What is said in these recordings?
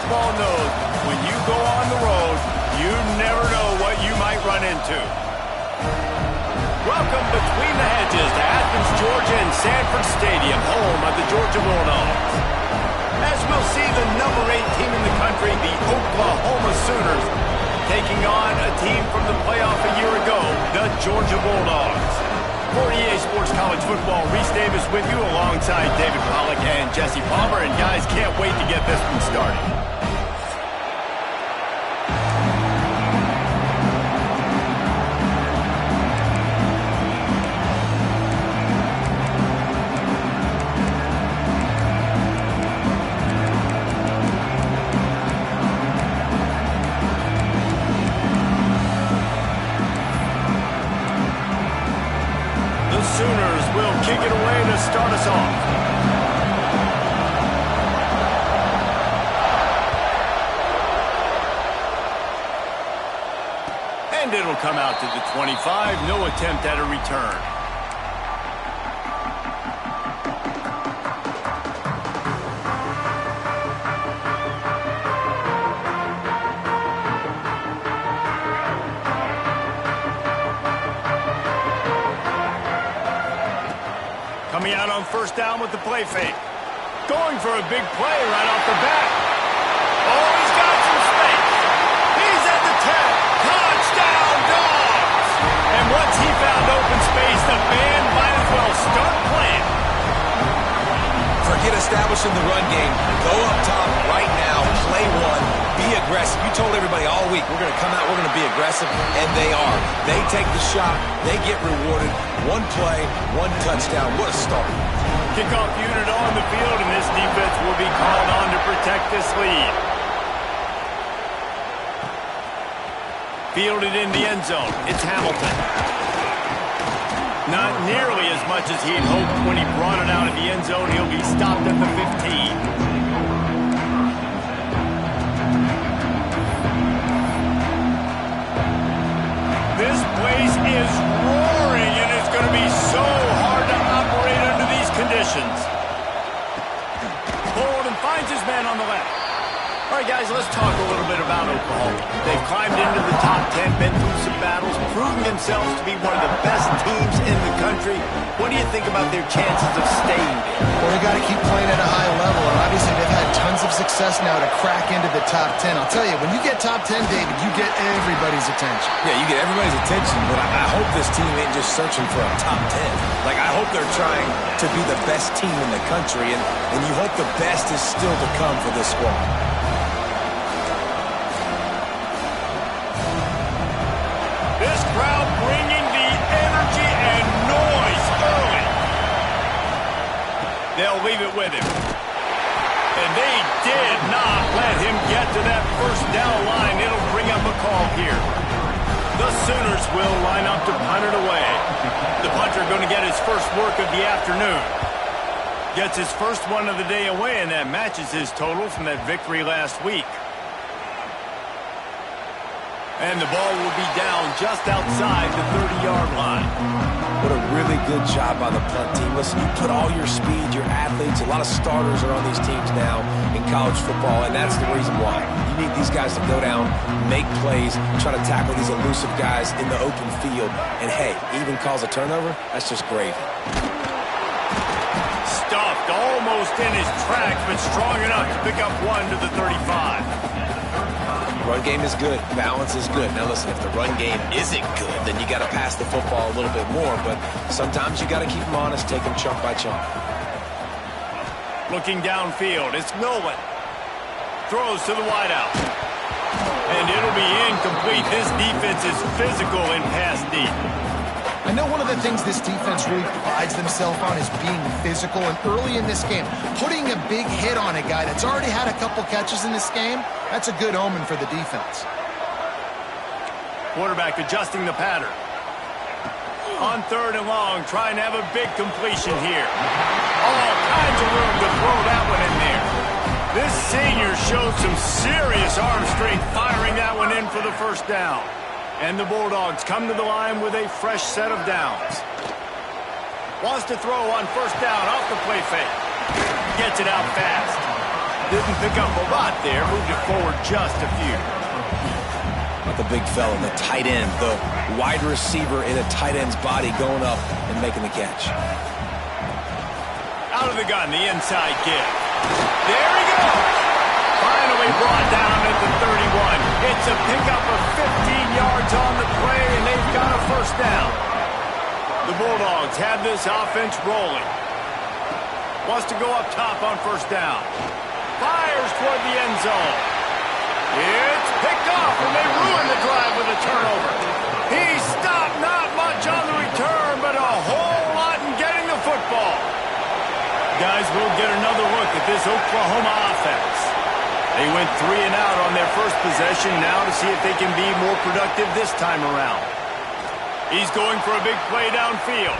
football knows when you go on the road, you never know what you might run into. Welcome between the hedges to Athens, Georgia and Sanford Stadium, home of the Georgia Bulldogs. As we'll see the number 8 team in the country, the Oklahoma Sooners, taking on a team from the playoff a year ago, the Georgia Bulldogs. For EA Sports College Football, Reese Davis with you alongside David Pollack and Jesse Palmer. And guys, can't wait to get this one started. Sooners will kick it away to start us off. And it'll come out to the 25. No attempt at a return. Coming out on first down with the play fake. Going for a big play right off the bat. Oh, he's got some space. He's at the 10. Touchdown, Dogs! And once he found open space, the band might as well start playing. Forget establishing the run game. Go up top right now. Play one. Be aggressive. You told everybody all week, we're going to come out, we're going to be aggressive, and they are. They take the shot. They get rewarded. One play, one touchdown. What a start. Kickoff unit on the field, and this defense will be called on to protect this lead. Fielded in the end zone. It's Hamilton. Not nearly as much as he'd hoped when he brought it out of the end zone. He'll be stopped at the 15. This place is roaring, and it's going to be so hard to operate under these conditions. Forward and finds his man on the left. All right, guys, let's talk a little bit about Oklahoma. They've climbed into the top 10, been through some battles, proven themselves to be one of the best teams in the country. What do you think about their chances of staying there? Well, they got to keep playing at a high level, and obviously they've had tons of success now to crack into the top 10. I'll tell you, when you get top 10, David, you get everybody's attention. Yeah, you get everybody's attention, but I hope this team ain't just searching for a top 10. Like, I hope they're trying to be the best team in the country, and you hope the best is still to come for this squad. This crowd bringing the energy and noise early. They'll leave it with him. And they did not let him get to that first down line. It'll bring up a call here. The Sooners will line up to punt it away. The punter going to get his first work of the afternoon. Gets his first one of the day away, and that matches his total from that victory last week. And the ball will be down just outside the 30-yard line. What a really good job by the punt team. Listen, you put all your speed, your athletes, a lot of starters are on these teams now in college football, and that's the reason why. You need these guys to go down, make plays, try to tackle these elusive guys in the open field. And, hey, even calls a turnover, that's just gravy. Stuffed almost in his tracks, but strong enough to pick up one to the 35. Run game is good. Balance is good. Now, listen, if the run game isn't good, then you got to pass the football a little bit more. But sometimes you got to keep them honest, take them chunk by chunk. Looking downfield, it's Nolan. Throws to the wideout. And it'll be incomplete. This defense is physical in pass deep. I know one of the things this defense really prides themselves on is being physical, and early in this game, putting a big hit on a guy that's already had a couple catches in this game, that's a good omen for the defense. Quarterback adjusting the pattern. On third and long, trying to have a big completion here. All kinds of room to throw that one in there. This senior showed some serious arm strength firing that one in for the first down. And the Bulldogs come to the line with a fresh set of downs. Wants to throw on first down off the play fake. Gets it out fast. Didn't pick up a lot there. Moved it forward just a few. Not the big fella, the tight end, the wide receiver in a tight end's body going up and making the catch. Out of the gun, the inside give. There he goes. Finally brought down at the 31. It's a pickup of 15 yards on the play, and they've got a first down. The Bulldogs have this offense rolling. Wants to go up top on first down. Fires toward the end zone. It's picked off, and they ruin the drive with a turnover. He stopped not much on the return, but a whole lot in getting the football. Guys, we'll get another look at this Oklahoma offense. They went 3 and out on their first possession now to see if they can be more productive this time around. He's going for a big play downfield.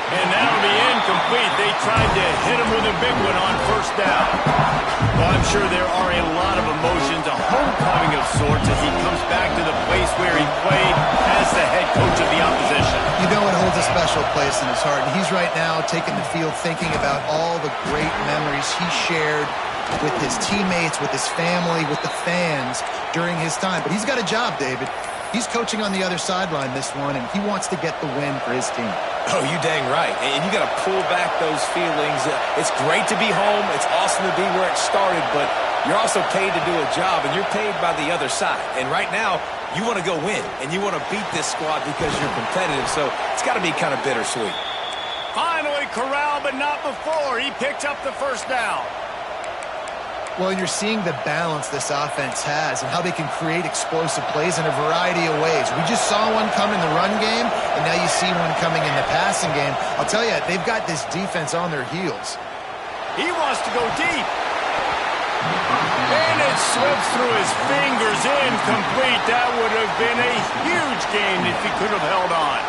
And that'll be incomplete. They tried to hit him with a big one on first down. Well, I'm sure there are a lot of emotions, a homecoming of sorts as he comes back to the place where he played as the head coach of the opposition. You know it holds a special place in his heart, and he's right now taking the field thinking about all the great memories he shared with his teammates, with his family, with the fans during his time. But he's got a job, David. He's coaching on the other sideline this one, and he wants to get the win for his team. Oh, you dang right. And you got to pull back those feelings. It's great to be home. It's awesome to be where it started, but you're also paid to do a job, and you're paid by the other side. And right now, you want to go win, and you want to beat this squad because you're competitive, so it's got to be kind of bittersweet. Finally corralled, but not before. He picks up the first down. Well, you're seeing the balance this offense has and how they can create explosive plays in a variety of ways. We just saw one come in the run game, and now you see one coming in the passing game. I'll tell you, they've got this defense on their heels. He wants to go deep. And it slips through his fingers, incomplete. That would have been a huge gain if he could have held on.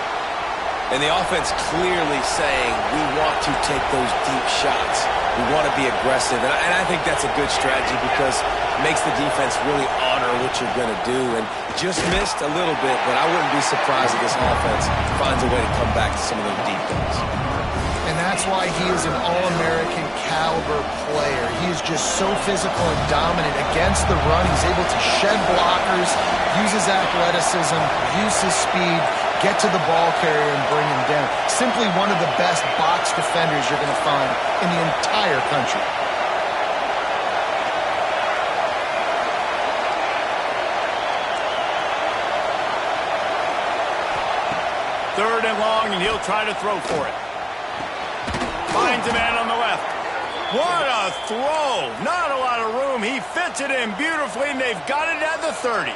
And the offense clearly saying, we want to take those deep shots. We want to be aggressive. And I think that's a good strategy because it makes the defense really honor what you're going to do. And just missed a little bit, but I wouldn't be surprised if this offense finds a way to come back to some of those deep things. And that's why he is an All-American caliber player. He is just so physical and dominant against the run. He's able to shed blockers, use his athleticism, use his speed, get to the ball carrier and bring him down. Simply one of the best box defenders you're going to find in the entire country. Third and long, and he'll try to throw for it. Finds a man on the left. What a throw! Not a lot of room. He fits it in beautifully, and they've got it at the 30.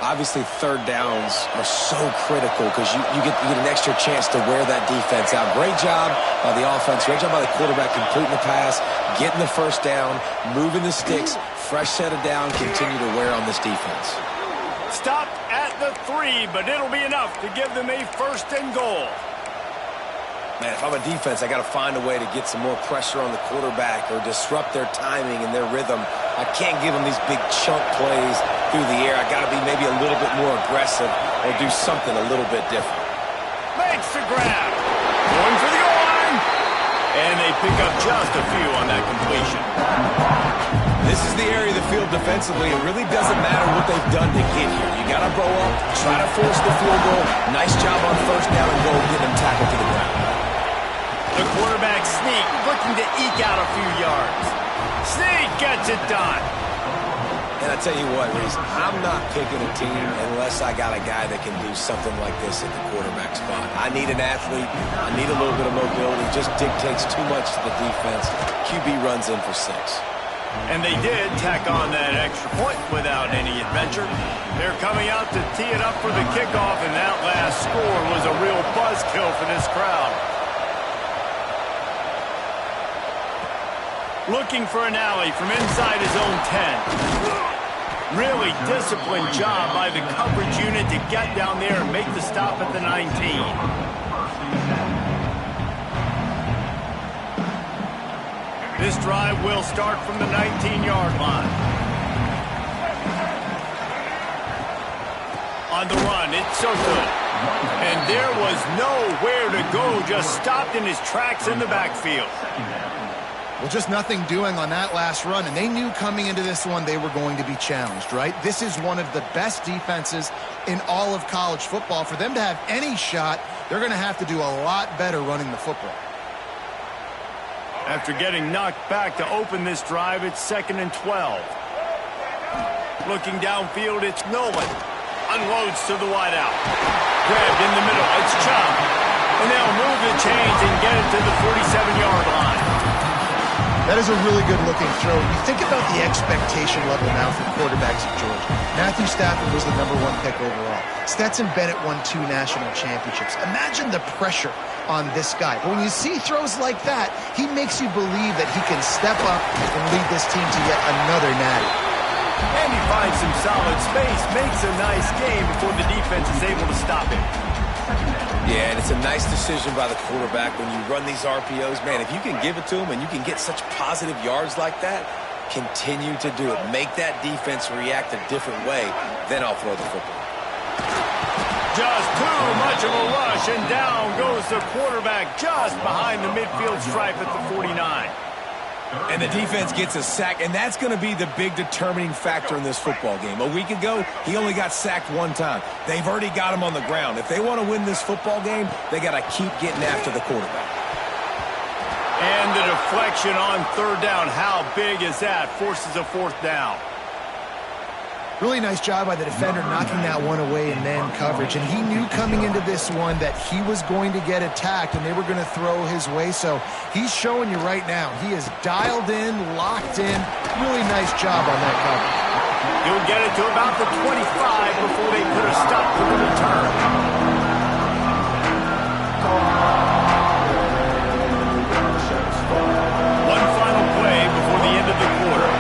Obviously, third downs are so critical because you get an extra chance to wear that defense out. Great job by the offense. Great job by the quarterback completing the pass, getting the first down, moving the sticks, fresh set of down, continue to wear on this defense. Stopped at the 3, but it'll be enough to give them a first and goal. Man, if I'm a defense, I got to find a way to get some more pressure on the quarterback or disrupt their timing and their rhythm. I can't give them these big chunk plays through the air. I got to be maybe a little bit more aggressive or do something a little bit different. Makes the grab. Going for the goal line. And they pick up just a few on that completion. This is the area of the field defensively. It really doesn't matter what they've done to get here. You got to bow up, try to force the field goal. Nice job on first down and goal, get them tackled to the ground. The quarterback sneak, looking to eke out a few yards. Sneak gets it done. And I tell you what, Reese, I'm not picking a team unless I got a guy that can do something like this at the quarterback spot. I need an athlete. I need a little bit of mobility. Just dictates too much to the defense. QB runs in for 6. And they did tack on that extra point without any adventure. They're coming out to tee it up for the kickoff, and that last score was a real buzzkill for this crowd. Looking for an alley from inside his own 10. Really disciplined job by the coverage unit to get down there and make the stop at the 19. This drive will start from the 19-yard line. On the run, it's so good. And there was nowhere to go, just stopped in his tracks in the backfield. Well, just nothing doing on that last run, and they knew coming into this one they were going to be challenged, right? This is one of the best defenses in all of college football. For them to have any shot, they're going to have to do a lot better running the football. After getting knocked back to open this drive, it's 2nd and 12. Looking downfield, it's Nolan. Unloads to the wideout. Grabbed in the middle, it's Chubb. And they'll move the chains and get it to the 47-yard line. That is a really good-looking throw. You think about the expectation level now for quarterbacks at Georgia. Matthew Stafford was the #1 pick overall. Stetson Bennett won 2 national championships. Imagine the pressure on this guy. But when you see throws like that, he makes you believe that he can step up and lead this team to yet another natty. And he finds some solid space, makes a nice game before the defense is able to stop him. Yeah, and it's a nice decision by the quarterback when you run these RPOs. Man, if you can give it to him and you can get such positive yards like that, continue to do it. Make that defense react a different way, then I'll throw the football. Just too much of a rush, and down goes the quarterback just behind the midfield stripe at the 49. And the defense gets a sack, and that's going to be the big determining factor in this football game. A week ago, he only got sacked 1 time. They've already got him on the ground. If they want to win this football game, they got to keep getting after the quarterback. And the deflection on 3rd down. How big is that? Forces a 4th down. Really nice job by the defender knocking that one away in man coverage. And he knew coming into this one that he was going to get attacked and they were going to throw his way. So he's showing you right now. He is dialed in, locked in. Really nice job on that coverage. He'll get it to about the 25 before they put a stop to the return. One final play before the end of the quarter.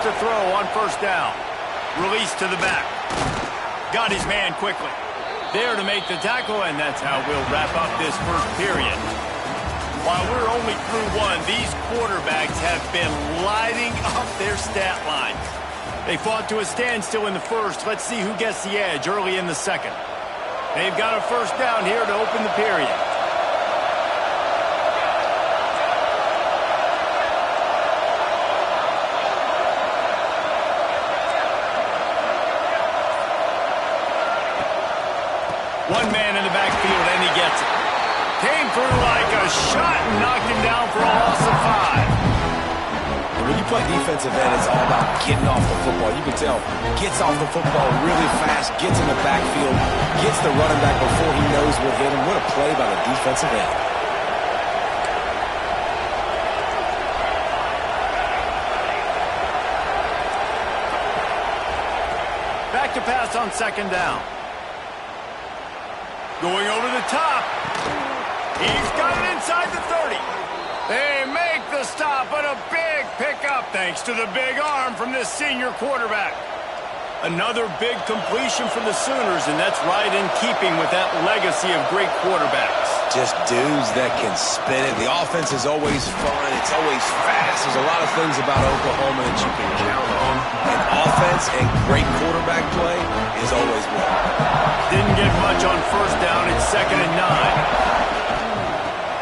To throw on 1st down. Release to the back. Got his man quickly. There to make the tackle, and that's how we'll wrap up this first period. While we're only through 1, these quarterbacks have been lighting up their stat lines. They fought to a standstill in the first. Let's see who gets the edge early in the second. They've got a 1st down here to open the period. One man in the backfield, and he gets it. Came through like a shot and knocked him down for a loss of 5. And when you play defensive end, it's all about getting off the football. You can tell, gets off the football really fast, gets in the backfield, gets the running back before he knows what hit him. What a play by the defensive end. Back to pass on 2nd down. Going over the top. He's got it inside the 30. They make the stop, but a big pickup thanks to the big arm from this senior quarterback. Another big completion for the Sooners, and that's right in keeping with that legacy of great quarterbacks. Just dudes that can spin it. The offense is always fun. It's always fast. There's a lot of things about Oklahoma that you can count on. And offense and great quarterback play is always one. Didn't get much on 1st down. It's 2nd and 9.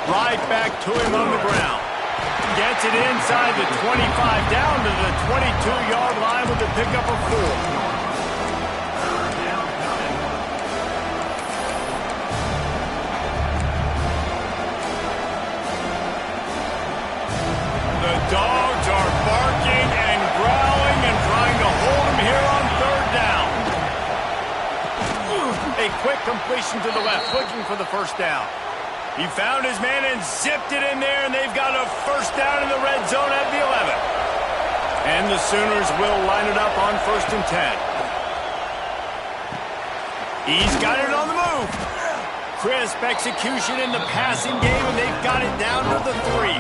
Right back to him on the ground. Gets it inside the 25, down to the 22-yard line with a pickup of 4. The dogs are barking and growling and trying to hold him here on 3rd down. A quick completion to the left, looking for the 1st down. He found his man and zipped it in there, and they've got a 1st down in the red zone at the 11. And the Sooners will line it up on 1st and 10. He's got it on the move. Crisp execution in the passing game, and they've got it down to the 3.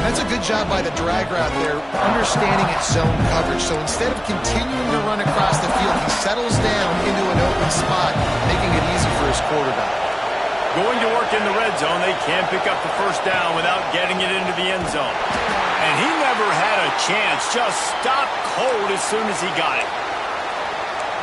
That's a good job by the drag route there, understanding its zone coverage. So instead of continuing to run across the field, he settles down into an open spot, making it easy for his quarterback. Going to work in the red zone, they can't pick up the 1st down without getting it into the end zone. And he never had a chance, just stopped cold as soon as he got it.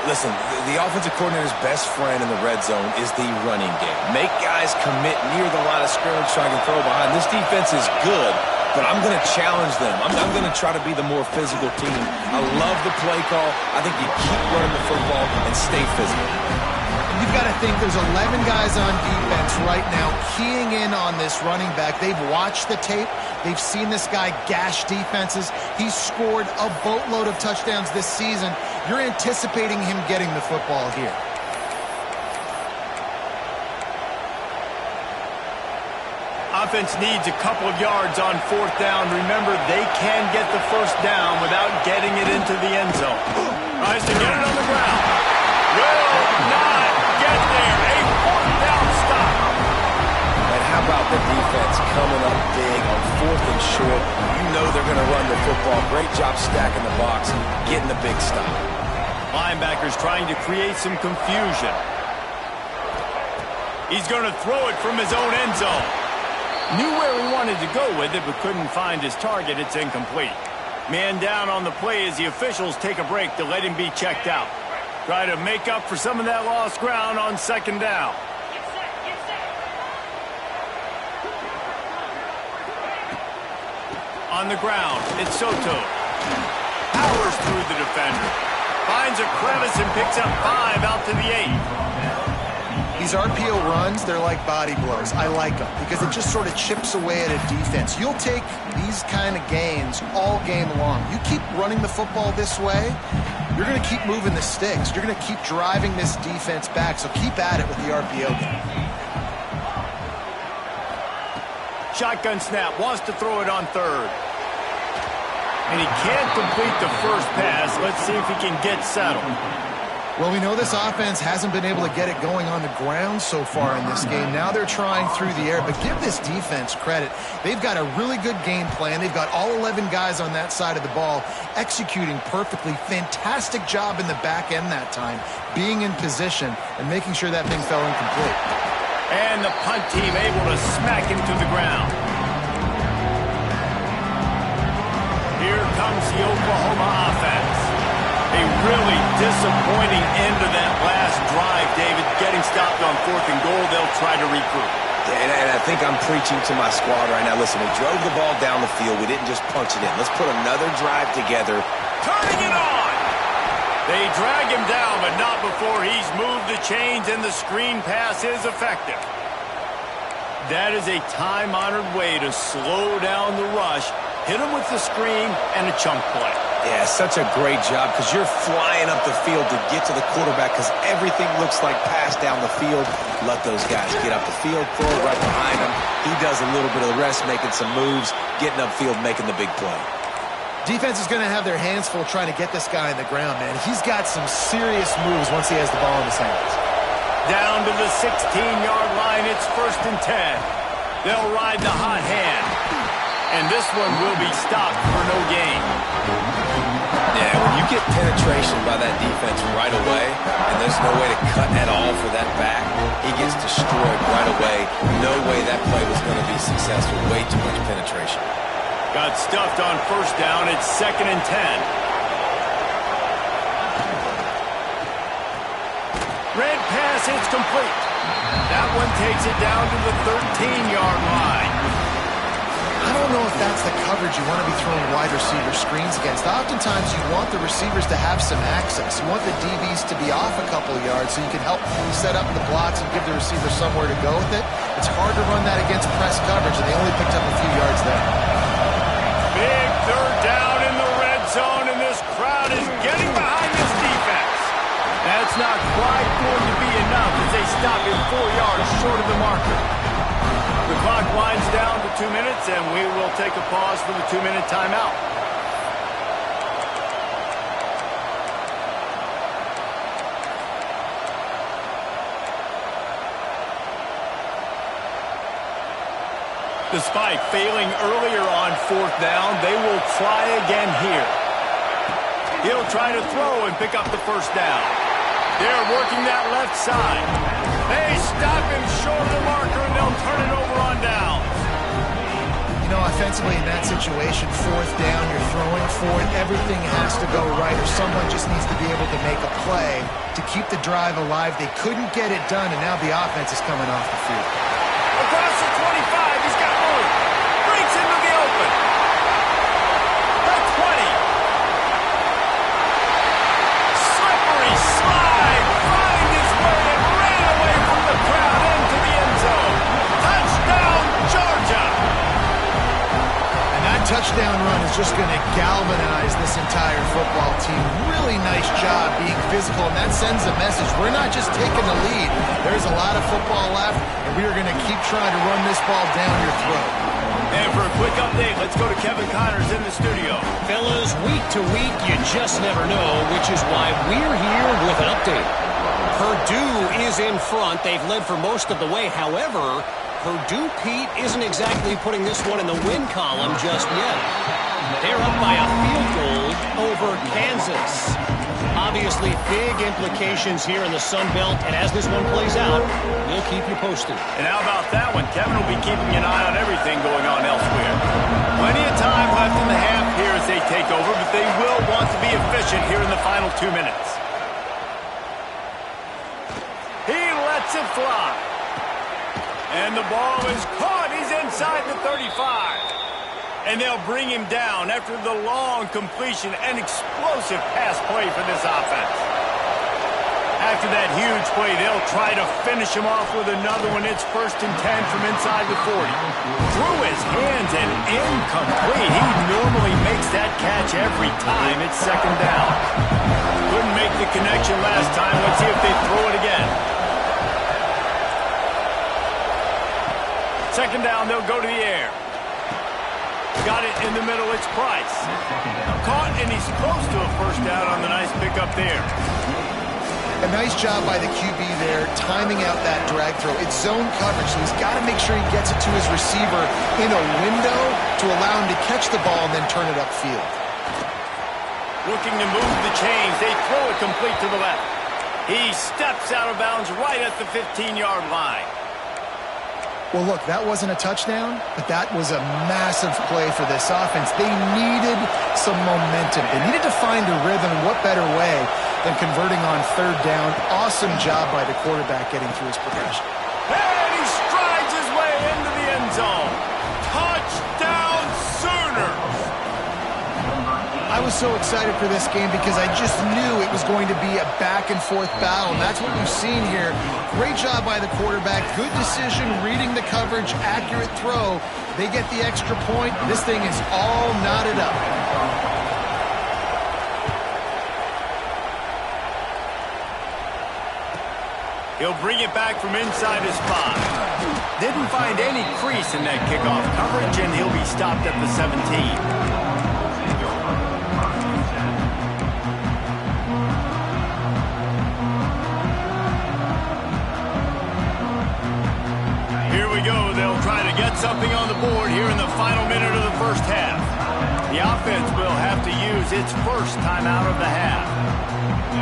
Listen, the offensive coordinator's best friend in the red zone is the running game. Make guys commit near the line of scrimmage so I can throw behind. This defense is good, but I'm going to challenge them. I'm going to try to be the more physical team. I love the play call. I think you keep running the football and stay physical. You've got to think there's 11 guys on defense right now keying in on this running back. They've watched the tape. They've seen this guy gash defenses. He's scored a boatload of touchdowns this season. You're anticipating him getting the football here. Offense needs a couple of yards on fourth down. Remember, they can get the first down without getting it into the end zone. Tries to get it on the ground. Will not get there. A fourth down stop. And how about the defense coming up big on fourth and short? You know they're going to run the football. Great job stacking the box, getting the big stop. Linebackers trying to create some confusion. He's going to throw it from his own end zone. Knew where he wanted to go with it, but couldn't find his target. It's incomplete. Man down on the play as the officials take a break to let him be checked out. Try to make up for some of that lost ground on second down. On the ground, it's Soto. Powers through the defender. Finds a crevice and picks up 5 out to the 8. These RPO runs, they're like body blows. I like them because it just sort of chips away at a defense. You'll take these kind of gains all game long. You keep running the football this way, you're going to keep moving the sticks. You're going to keep driving this defense back, so keep at it with the RPO game. Shotgun snap, wants to throw it on third. And he can't complete the first pass. Let's see if he can get settled. Well, we know this offense hasn't been able to get it going on the ground so far in this game. Now they're trying through the air, but give this defense credit. They've got a really good game plan. They've got all 11 guys on that side of the ball executing perfectly. Fantastic job in the back end that time, being in position and making sure that thing fell incomplete. And the punt team able to smack him to the ground. Here comes the Oklahoma offense. A really disappointing end to that last drive, David. Getting stopped on fourth and goal, they'll try to regroup. Yeah, and I think I'm preaching to my squad right now. Listen, we drove the ball down the field. We didn't just punch it in. Let's put another drive together. Turning it on! They drag him down, but not before he's moved the chains and the screen pass is effective. That is a time-honored way to slow down the rush. Hit him with the screen and a chunk play. Yeah, such a great job because you're flying up the field to get to the quarterback because everything looks like pass down the field. Let those guys get up the field, throw it right behind him. He does a little bit of the rest, making some moves, getting upfield, making the big play. Defense is going to have their hands full trying to get this guy on the ground, man. He's got some serious moves once he has the ball in his hands. Down to the 16-yard line, it's 1st and 10. They'll ride the hot hand. And this one will be stopped for no gain. Yeah, when you get penetration by that defense right away, and there's no way to cut at all for that back, he gets destroyed right away. No way that play was going to be successful. Way too much penetration. Got stuffed on first down. It's 2nd and 10. Red pass, it's complete. That one takes it down to the 13-yard line. I don't know if that's the coverage you want to be throwing wide receiver screens against. Oftentimes, you want the receivers to have some access. You want the DBs to be off a couple of yards so you can help set up the blocks and give the receiver somewhere to go with it. It's hard to run that against press coverage, and they only picked up a few yards there. Big third down in the red zone, and this crowd is getting behind this defense. That's not quite going to be enough as they stop him 4 yards short of the marker. The clock winds down to 2 minutes, and we will take a pause for the 2-minute timeout. Despite failing earlier on 4th down, they will try again here. He'll try to throw and pick up the first down. They're working that left side. They stop him short of the marker, and they'll turn it over on downs. You know, offensively in that situation, fourth down, you're throwing for it, everything has to go right, or someone just needs to be able to make a play to keep the drive alive. They couldn't get it done, and now the offense is coming off the field. Across the 25, he's got room. Breaks into the open. The 20. Slippery slide. Find his way and ran away from the crowd into the end zone. Touchdown, Georgia. And that touchdown run is just going to galvanize this entire football team. Really nice job being physical, and that sends a message. We're not just taking the lead. There's a lot of football left, and we are going to keep trying to run this ball down your throat. And for a quick update, let's go to Kevin Connors in the studio. Fellas, week to week, you just never know, which is why we're here with an update. Purdue is in front. They've led for most of the way. However, Purdue, Pete, isn't exactly putting this one in the win column just yet. They're up by a field goal over Kansas. Obviously, big implications here in the Sun Belt, and as this one plays out, we'll keep you posted. And how about that one? Kevin will be keeping an eye on everything going on elsewhere. Plenty of time left in the half here as they take over, but they will want to be efficient here in the final 2 minutes. He lets it fly. And the ball is caught. He's inside the 35. And they'll bring him down after the long completion and explosive pass play for this offense. After that huge play, they'll try to finish him off with another one. It's 1st and 10 from inside the 40. Through his hands and incomplete. He normally makes that catch every time. It's 2nd down. Couldn't make the connection last time. Let's see if they throw it again. 2nd down, they'll go to the air. Got it in the middle, it's Price. Caught, and he's close to a 1st down on the nice pickup there. A nice job by the QB there, timing out that drag throw. It's zone coverage, so he's got to make sure he gets it to his receiver in a window to allow him to catch the ball and then turn it upfield. Looking to move the chains. They throw it complete to the left. He steps out of bounds right at the 15-yard line. Well, look, that wasn't a touchdown, but that was a massive play for this offense. They needed some momentum. They needed to find a rhythm, and what better way than converting on 3rd down. Awesome job by the quarterback getting through his progression. And he strides his way into the end zone. Touchdown, Sooners! I was so excited for this game because I just knew it was going to be a back-and-forth battle, and that's what we've seen here. Great job by the quarterback. Good decision, reading the coverage, accurate throw. They get the extra point. This thing is all knotted up. He'll bring it back from inside his 5. Didn't find any crease in that kickoff coverage, and he'll be stopped at the 17. Go. They'll try to get something on the board here in the final minute of the 1st half. The offense will have to use its first timeout of the half.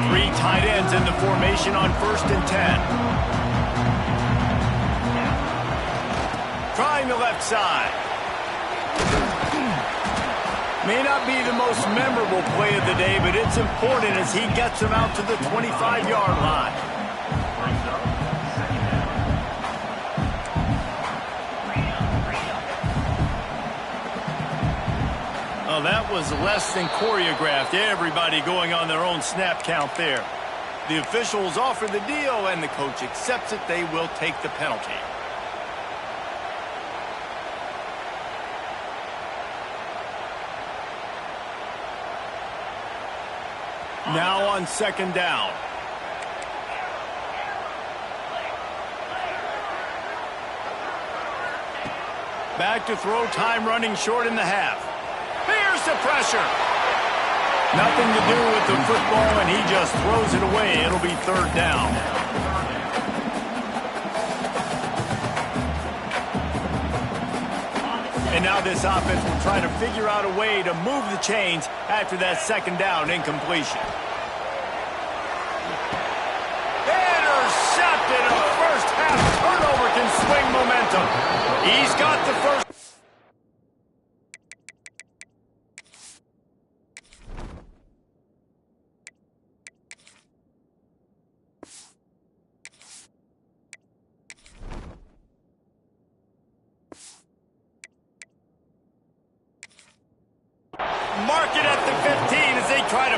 3 tight ends in the formation on 1st and 10. Trying the left side. May not be the most memorable play of the day, but it's important as he gets them out to the 25-yard line. Well, that was less than choreographed. Everybody going on their own snap count there. The officials offer the deal, and the coach accepts it. They will take the penalty. Now on 2nd down. Back to throw, time running short in the half. Here's the pressure. Nothing to do with the football, and he just throws it away. It'll be 3rd down. And now this offense will try to figure out a way to move the chains after that 2nd down incompletion. Intercepted. A first half turnover can swing momentum. He's got the first.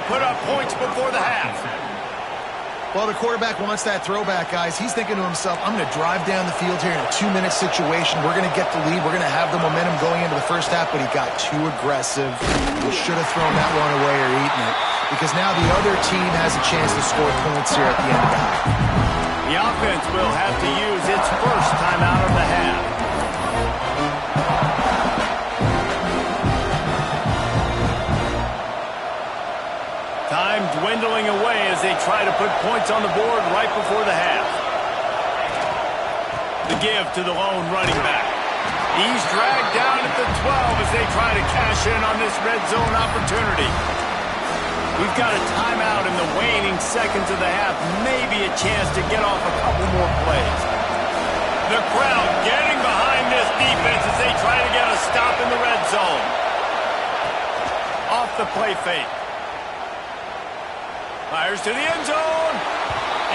put up points before the half. Well, the quarterback wants that throwback, guys. He's thinking to himself, I'm going to drive down the field here in a 2-minute situation. We're going to get the lead. We're going to have the momentum going into the first half, but he got too aggressive. He should have thrown that one away or eaten it, because now the other team has a chance to score points here at the end of the half. The offense will have to use its first timeout of the half. Time dwindling away as they try to put points on the board right before the half. The give to the lone running back. He's dragged down at the 12 as they try to cash in on this red zone opportunity. We've got a timeout in the waning seconds of the half. Maybe a chance to get off a couple more plays. The crowd getting behind this defense as they try to get a stop in the red zone. Off the play fake. Fires to the end zone.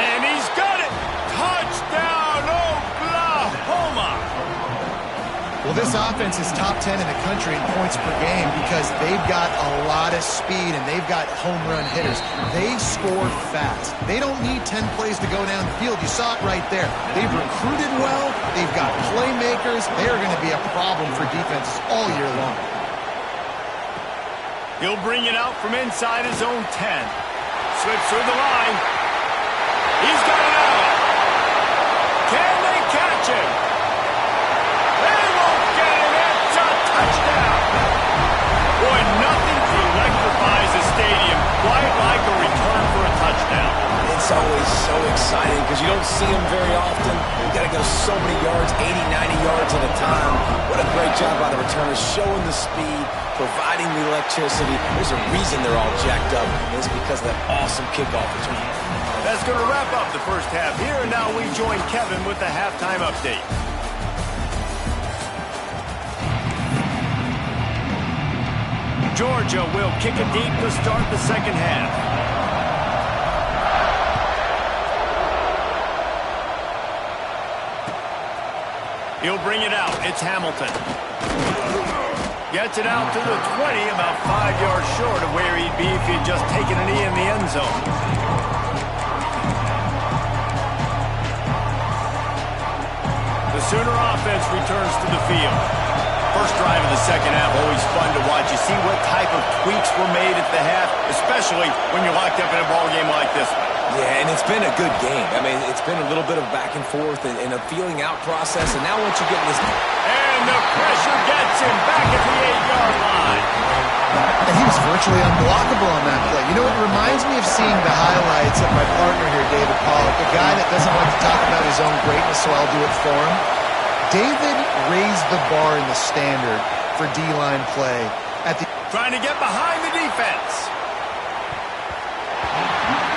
And he's got it. Touchdown, Oklahoma. Well, this offense is top 10 in the country in points per game because they've got a lot of speed and they've got home run hitters. They score fast. They don't need 10 plays to go down the field. You saw it right there. They've recruited well. They've got playmakers. They're going to be a problem for defenses all year long. He'll bring it out from inside his own 10. Slips through the line. He's got it out. Can they catch him? They won't get him. It's a touchdown. Boy, nothing electrifies a stadium quite like a return for a touchdown. It's always so exciting because you don't see them very often. You got to go so many yards, 80, 90 yards at a time. What a great job by the returners, showing the speed, providing the electricity. There's a reason they're all jacked up, and it's because of that awesome kickoff return. That's going to wrap up the first half here, and now we join Kevin with the halftime update. Georgia will kick it deep to start the second half. He'll bring it out. It's Hamilton. Gets it out to the 20, about 5 yards short of where he'd be if he'd just taken a knee in the end zone. The Sooner offense returns to the field. First drive of the second half, always fun to watch. You see what type of tweaks were made at the half, especially when you're locked up in a ball game like this one. Yeah, and it's been a good game. I mean, it's been a little bit of back and forth and a feeling out process, and now once you get in this... And the pressure gets him back at the 8-yard line. And he was virtually unblockable on that play. You know, it reminds me of seeing the highlights of my partner here, David Pollack, a guy that doesn't like to talk about his own greatness, so I'll do it for him. David raised the bar in the standard for D-line play at the... Trying to get behind the defense.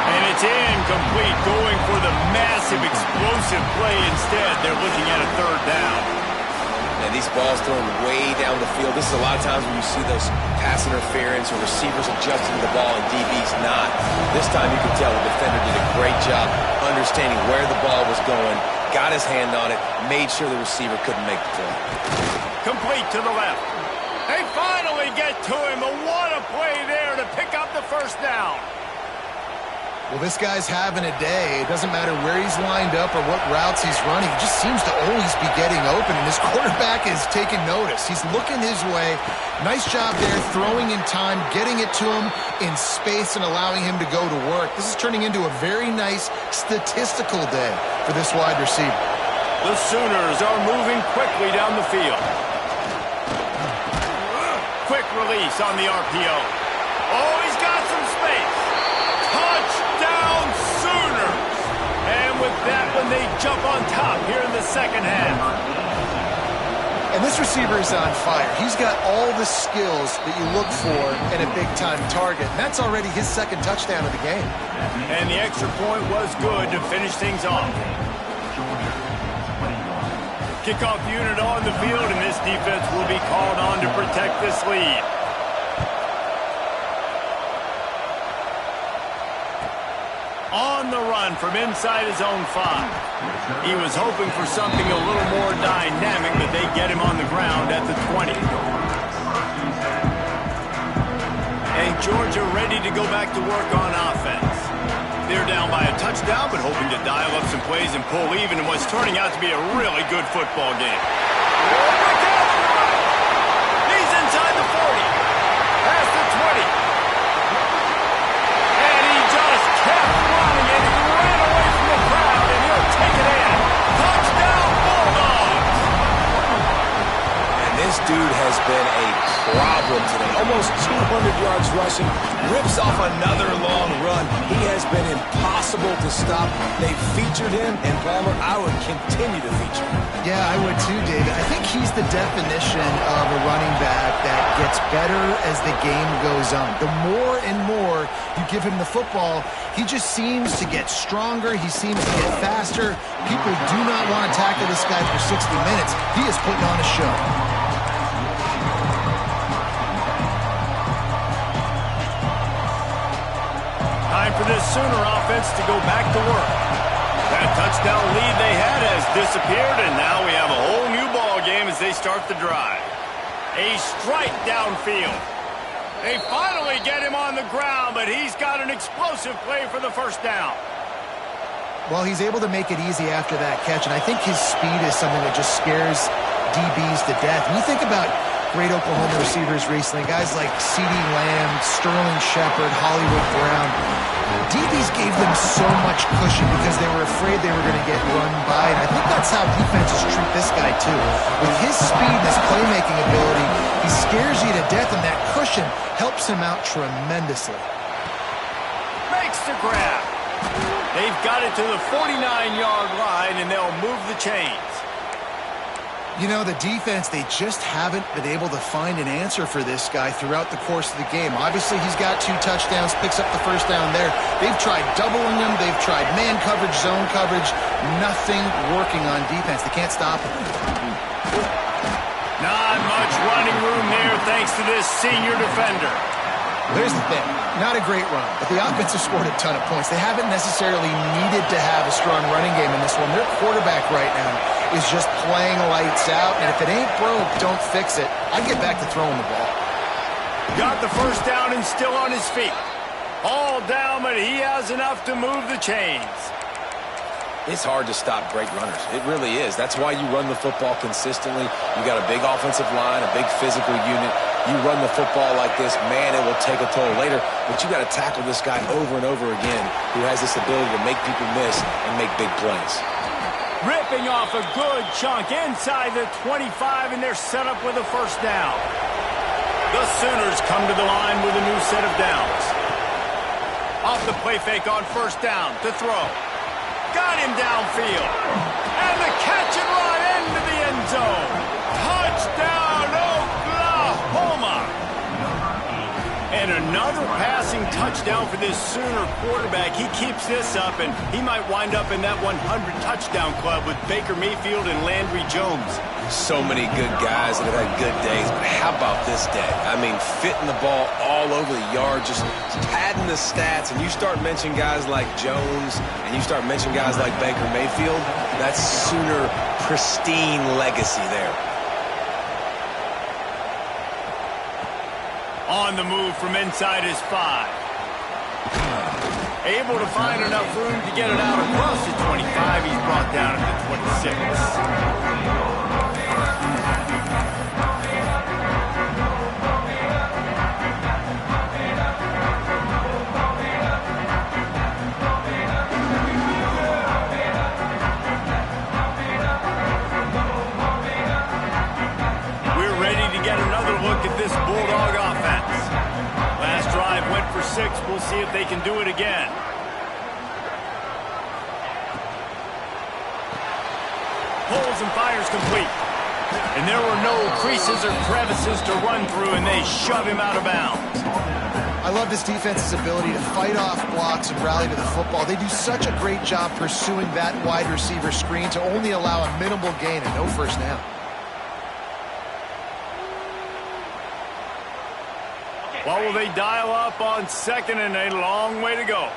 And it's incomplete, going for the massive, explosive play instead. They're looking at a third down. And these balls thrown way down the field. This is a lot of times when you see those pass interference or receivers adjusting the ball and DBs not. This time you can tell the defender did a great job understanding where the ball was going, got his hand on it, made sure the receiver couldn't make the play. Complete to the left. They finally get to him. But what a play there to pick up the first down. Well, this guy's having a day. It doesn't matter where he's lined up or what routes he's running. He just seems to always be getting open, and his quarterback is taking notice. He's looking his way. Nice job there, throwing in time, getting it to him in space and allowing him to go to work. This is turning into a very nice statistical day for this wide receiver. The Sooners are moving quickly down the field. Quick release on the RPO. Oh, he's got some space. Touchdown Sooners! And with that one, they jump on top here in the second half. And this receiver is on fire. He's got all the skills that you look for in a big-time target. And that's already his second touchdown of the game. And the extra point was good to finish things off. Kickoff unit on the field, and this defense will be called on to protect this lead. On the run from inside his own 5. He was hoping for something a little more dynamic, but they get him on the ground at the 20. and Georgia ready to go back to work on offense. They're down by a touchdown, but hoping to dial up some plays and pull even in what's turning out to be a really good football game. He's inside the 40, past the 20. And he just kept running, and he ran away from the crowd, and he'll take it in. Touchdown, Bulldogs! And this dude has been a problem today. Almost 200 yards rushing, rips off another long run. He has been impossible to stop. They've featured him, and Palmer, I would continue to feature him. Yeah, I would too, David. I think he's the definition of a running back that gets better as the game goes on. The more and more you give him the football, he just seems to get stronger. He seems to get faster. People do not want to tackle this guy for 60 minutes. He is putting on a show. Time for this Sooner offense to go back to work. That touchdown lead they had has disappeared, and now we have a whole new ball game as they start the drive. A strike downfield. They finally get him on the ground, but he's got an explosive play for the first down. Well, he's able to make it easy after that catch, and I think his speed is something that just scares DBs to death. When you think about great Oklahoma receivers recently, guys like CeeDee Lamb, Sterling Shepard, Hollywood Brown, DBs gave them so much cushion because they were afraid they were going to get run by, and I think that's how defenses treat this guy too. With his speed and his playmaking ability, he scares you to death, and that cushion helps him out tremendously. Makes the grab. They've got it to the 49-yard line, and they'll move the chains. You know, the defense, they just haven't been able to find an answer for this guy throughout the course of the game. Obviously, he's got 2 touchdowns, picks up the first down there. They've tried doubling him. They've tried man coverage, zone coverage. Nothing working on defense. They can't stop him. Not much running room there thanks to this senior defender. There's the thing. Not a great run, but the offense has scored a ton of points. They haven't necessarily needed to have a strong running game in this one. Their quarterback right now is just playing lights out, and if it ain't broke, don't fix it. I'd get back to throwing the ball. Got the first down and still on his feet. All down, but he has enough to move the chains. It's hard to stop great runners. It really is. That's why you run the football consistently. You got a big offensive line, a big physical unit. You run the football like this, man, it will take a toll later. But you got to tackle this guy over and over again who has this ability to make people miss and make big plays. Ripping off a good chunk inside the 25, and they're set up with a first down. The Sooners come to the line with a new set of downs. Off the play fake on first down to throw. Got him downfield. And the catch and run into the end zone. Touchdown, Oklahoma. And another passing touchdown for this Sooner quarterback. He keeps this up, and he might wind up in that 100 touchdown club with Baker Mayfield and Landry Jones. So many good guys that have had good days, but how about this day? I mean, fitting the ball all over the yard, just padding the stats, and you start mentioning guys like Jones, and you start mentioning guys like Baker Mayfield, that's Sooner pristine legacy there. On the move from inside his 5. Able to find enough room to get it out across the 25. He's brought down at the 26. At this Bulldog offense. Last drive went for 6. We'll see if they can do it again. Pulls and fires complete. And there were no creases or crevices to run through, and they shove him out of bounds. I love this defense's ability to fight off blocks and rally to the football. They do such a great job pursuing that wide receiver screen to only allow a minimal gain and no first down. What will they dial up on second, and a long way to go?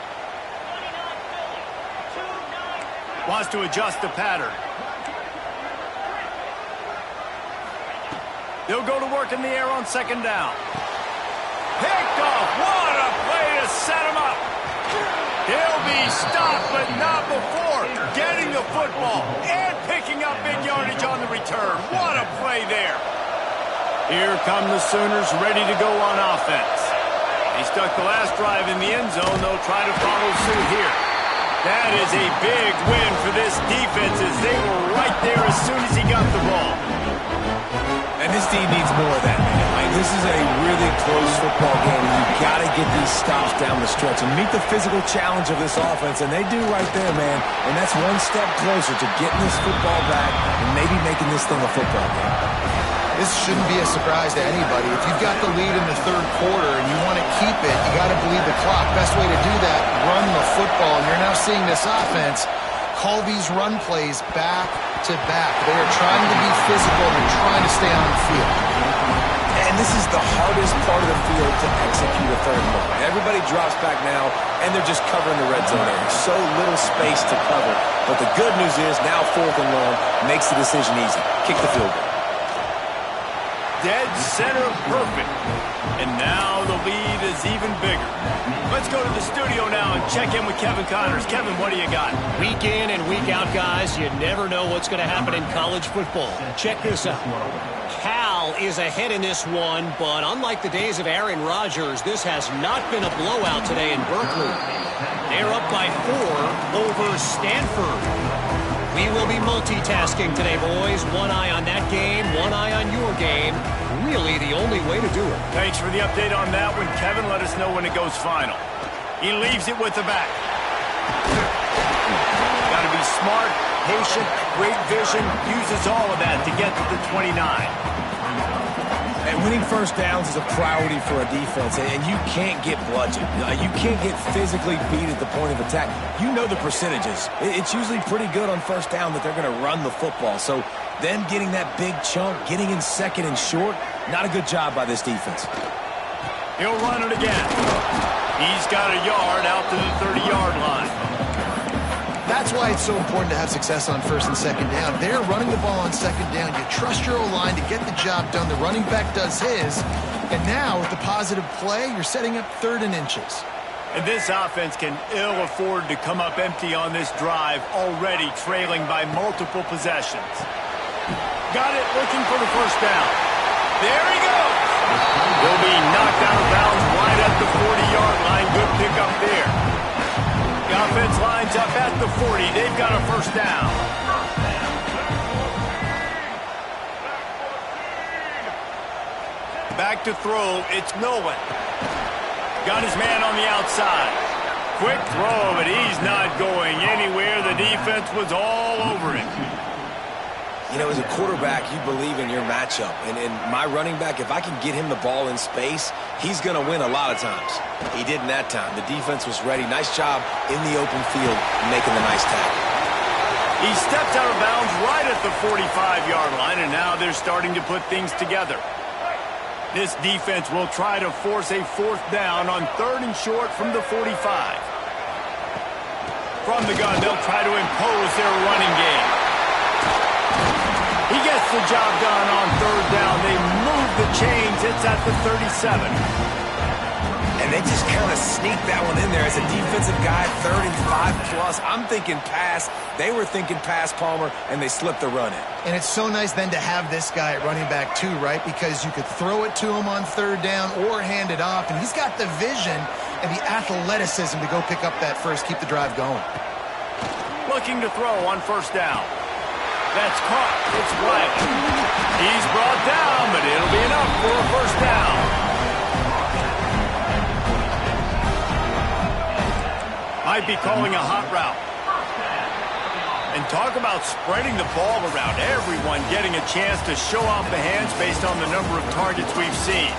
Wants to adjust the pattern. They'll go to work in the air on second down. Picked off. What a play to set him up. He'll be stopped, but not before getting the football and picking up big yardage on the return. What a play there. Here come the Sooners ready to go on offense. They stuck the last drive in the end zone. They'll try to follow suit here. That is a big win for this defense as they were right there as soon as he got the ball. And this team needs more of that, man. Like, this is a really close football game. You've got to get these stops down the stretch and meet the physical challenge of this offense, and they do right there, man. And that's one step closer to getting this football back and maybe making this thing a football game. This shouldn't be a surprise to anybody. If you've got the lead in the third quarter and you want to keep it, you got to bleed the clock. Best way to do that, run the football. And you're now seeing this offense call these run plays back to back. They are trying to be physical. They're trying to stay on the field. And this is the hardest part of the field to execute a third one. Everybody drops back now, and they're just covering the red zone area. So little space to cover. But the good news is now 4th and long makes the decision easy. Kick the field goal. Dead center perfect. And now the lead is even bigger. Let's go to the studio now and check in with Kevin Connors. Kevin, what do you got? Week in and week out, guys, you never know what's going to happen in college football. Check this out. Cal is ahead in this one, but unlike the days of Aaron Rodgers, this has not been a blowout today in Berkeley. They're up by 4 over Stanford. We will be multitasking today, boys. One eye on that game, one eye on your game. Really the only way to do it. Thanks for the update on that one, Kevin. Let us know when it goes final. He leaves it with the back. Got to be smart, patient, great vision. Uses all of that to get to the 29. And winning first downs is a priority for a defense, and you can't get bludgeoned. You can't get physically beat at the point of attack. You know the percentages. It's usually pretty good on first down that they're going to run the football. So them getting that big chunk, getting in second and short, not a good job by this defense. He'll run it again. He's got a yard out to the 30-yard line. That's why it's so important to have success on first and second down. They're running the ball on second down. You trust your O-line to get the job done. The running back does his. And now, with the positive play, you're setting up 3rd and inches. And this offense can ill afford to come up empty on this drive, already trailing by multiple possessions. Got it, looking for the first down. There he goes. He'll be knocked out of bounds right at the 40-yard line. Good pickup there. The offense lines up at the 40. They've got a first down. Back to throw. It's Nolan. Got his man on the outside. Quick throw, but he's not going anywhere. The defense was all over him. You know, as a quarterback, you believe in your matchup. And my running back, if I can get him the ball in space, he's going to win a lot of times. He didn't that time. The defense was ready. Nice job in the open field making the nice tackle. He stepped out of bounds right at the 45-yard line, and now they're starting to put things together. This defense will try to force a 4th down on 3rd and short from the 45. From the gun, they'll try to impose their running game. He gets the job done on 3rd down. They move the chains. It's at the 37. And they just kind of sneak that one in there as a defensive guy, 3rd and 5 plus. I'm thinking pass. They were thinking pass, Palmer, and they slipped the run in. And it's so nice then to have this guy at running back too, right? Because you could throw it to him on 3rd down or hand it off. And he's got the vision and the athleticism to go pick up that first, keep the drive going. Looking to throw on 1st down. That's caught. It's Riley. He's brought down, but it'll be enough for a first down. Might be calling a hot route. And talk about spreading the ball around. Everyone getting a chance to show off the hands based on the number of targets we've seen.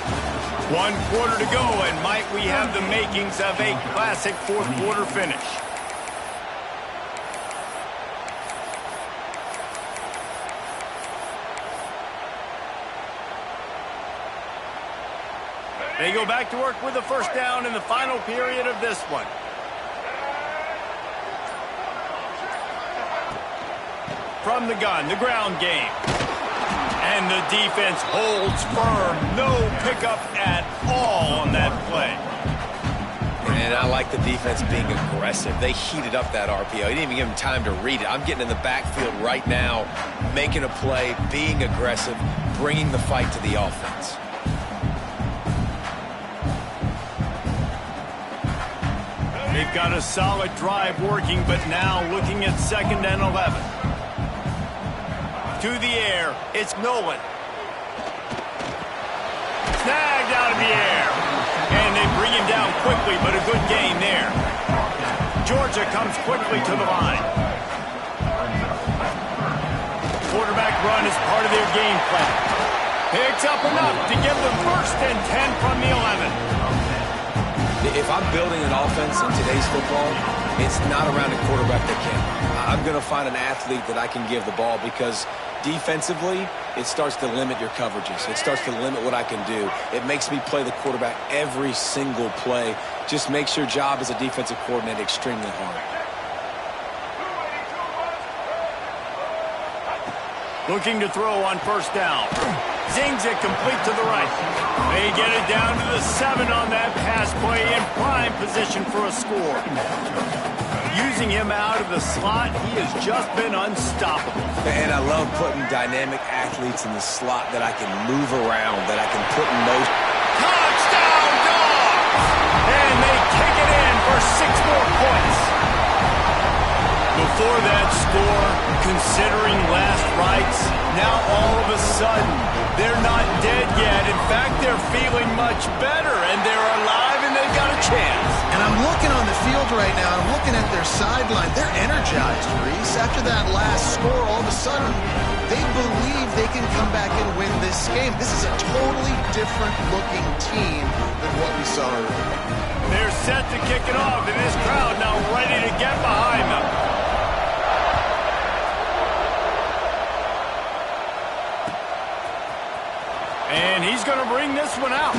1 quarter to go, and might we have the makings of a classic 4th quarter finish. They go back to work with a first down in the final period of this one. From the gun, the ground game. And the defense holds firm. No pickup at all on that And I like the defense being aggressive. They heated up that RPO. He didn't even give him time to read it. I'm getting in the backfield right now, making a play, being aggressive, bringing the fight to the offense. They've got a solid drive working, but now looking at 2nd and 11. To the air, it's Nolan. Snagged out of the air. And they bring him down quickly, but a good gain there. Georgia comes quickly to the line. Quarterback run is part of their game plan. Picks up enough to give them 1st and 10 from the 11. If I'm building an offense in today's football, it's not around a quarterback that can. I'm going to find an athlete that I can give the ball because defensively, it starts to limit your coverages. It starts to limit what I can do. It makes me play the quarterback every single play. Just makes your job as a defensive coordinator extremely hard. Looking to throw on 1st down. Zings it complete to the right. They get it down to the 7 on that pass play in prime position for a score. Using him out of the slot, he has just been unstoppable. And I love putting dynamic athletes in the slot that I can move around, that I can put in motion. Touchdown, Dogs! And they kick it in for 6 more points. Before that score, considering last rites, now all of a sudden, they're not dead yet. In fact, they're feeling much better, and they're alive, and they've got a chance. And I'm looking on the field right now. I'm looking at their sideline. They're energized, Reese. After that last score, all of a sudden, they believe they can come back and win this game. This is a totally different-looking team than what we saw earlier. They're set to kick it off, and this crowd now ready to get behind them. And he's going to bring this one out.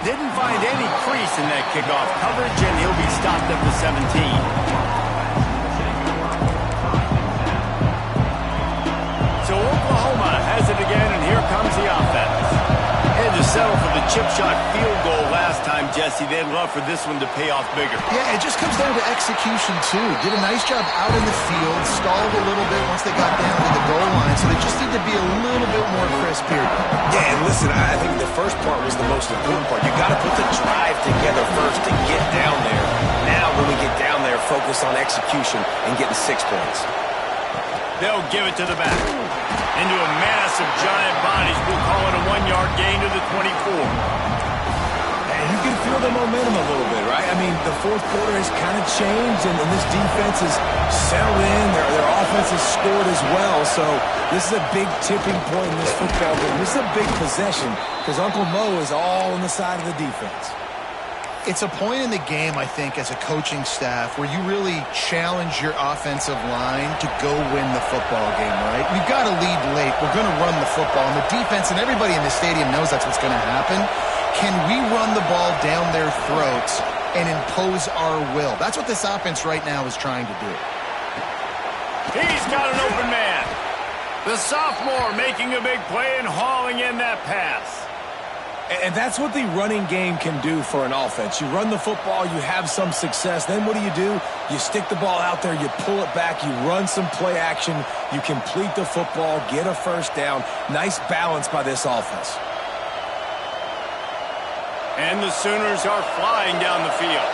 Didn't find any crease in that kickoff coverage, and he'll be stopped at the 17. So Oklahoma has it again, and here comes the offense. Had to settle for the chip shot field goal last time, Jesse. They'd love for this one to pay off bigger. Yeah, it just comes down to execution, too. Did a nice job out in the field, stalled a little bit once they got down to the goal line, so they just need to be a little bit more crisp here. Yeah, and listen, I think the first part was the most important part. You got to put the drive together first to get down there. Now, when we get down there, focus on execution and getting 6 points. They'll give it to the back. Into a mass of giant bodies. We'll call it a 1-yard gain to the 24. And you can feel the momentum a little bit, right? I mean, the fourth quarter has kind of changed, and this defense is settled in. Their offense has scored as well. So this is a big tipping point in this football game. This is a big possession because Uncle Mo is all on the side of the defense. It's a point in the game, I think, as a coaching staff where you really challenge your offensive line to go win the football game, right? We've got to lead late. We're going to run the football. And the defense and everybody in the stadium knows that's what's going to happen. Can we run the ball down their throats and impose our will? That's what this offense right now is trying to do. He's got an open man. The sophomore making a big play and hauling in that pass. And that's what the running game can do for an offense. You run the football, you have some success. Then what do? You stick the ball out there, you pull it back, you run some play action, you complete the football, get a 1st down. Nice balance by this offense. And the Sooners are flying down the field.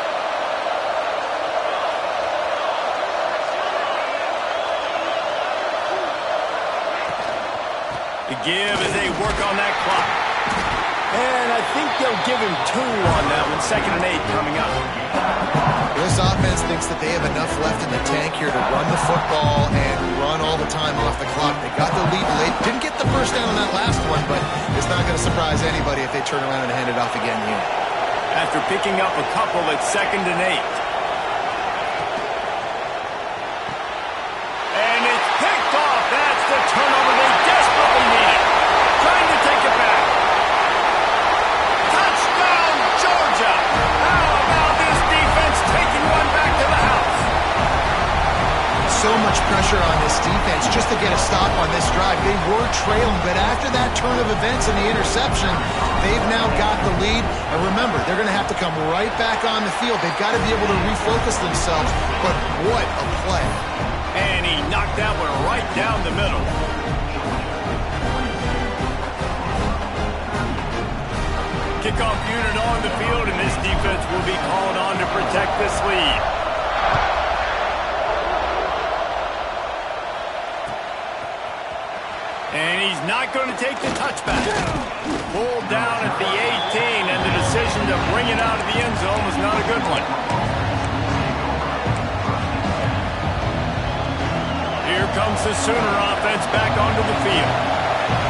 The give as they work on that clock. And I think they'll give him 2 on that one. 2nd and 8 coming up. This offense thinks that they have enough left in the tank here to run the football and run all the time off the clock. They got the lead late. Didn't get the 1st down on that last one, but it's not going to surprise anybody if they turn around and hand it off again here. After picking up a couple at 2nd and 8. And it's picked off. That's the turnover they desperately needed. Trying to take it back. Touchdown, Georgia! How about this defense taking one back to the house? So much pressure pressure on this defense just to get a stop on this drive. They were trailing, but after that turn of events and the interception, they've now got the lead. And remember, they're going to have to come right back on the field. They've got to be able to refocus themselves, but what a play. And he knocked that one right down the middle. Kickoff unit on the field, and this defense will be called on to protect this lead. And he's not going to take the touchback. Pulled down at the 18, and the decision to bring it out of the end zone was not a good one. Here comes the Sooner offense back onto the field.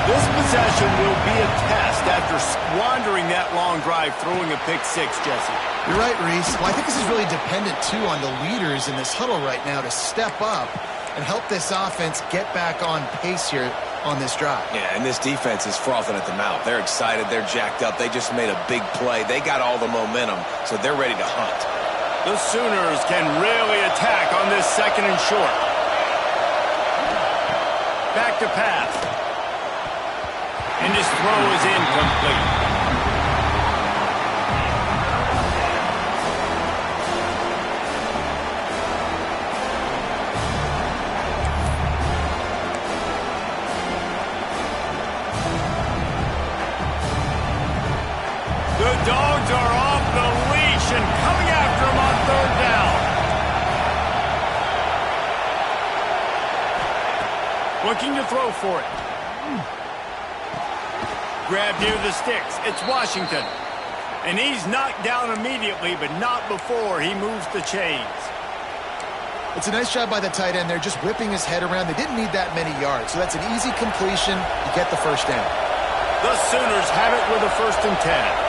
This possession will be a test after squandering that long drive, throwing a pick six, Jesse. You're right, Reese. Well, I think this is really dependent, too, on the leaders in this huddle right now to step up and help this offense get back on pace here on this drive. Yeah, and this defense is frothing at the mouth. They're excited. They're jacked up. They just made a big play. They got all the momentum, so they're ready to hunt. The Sooners can really attack on this second and short. Back to pass. And his throw is incomplete. The Dogs are off the leash and coming after him on third down. Looking to throw for it. Grab near the sticks. It's Washington. And he's knocked down immediately, but not before he moves the chains. It's a nice job by the tight end there, just whipping his head around. They didn't need that many yards, so that's an easy completion. You get the first down. The Sooners have it with a 1st and 10.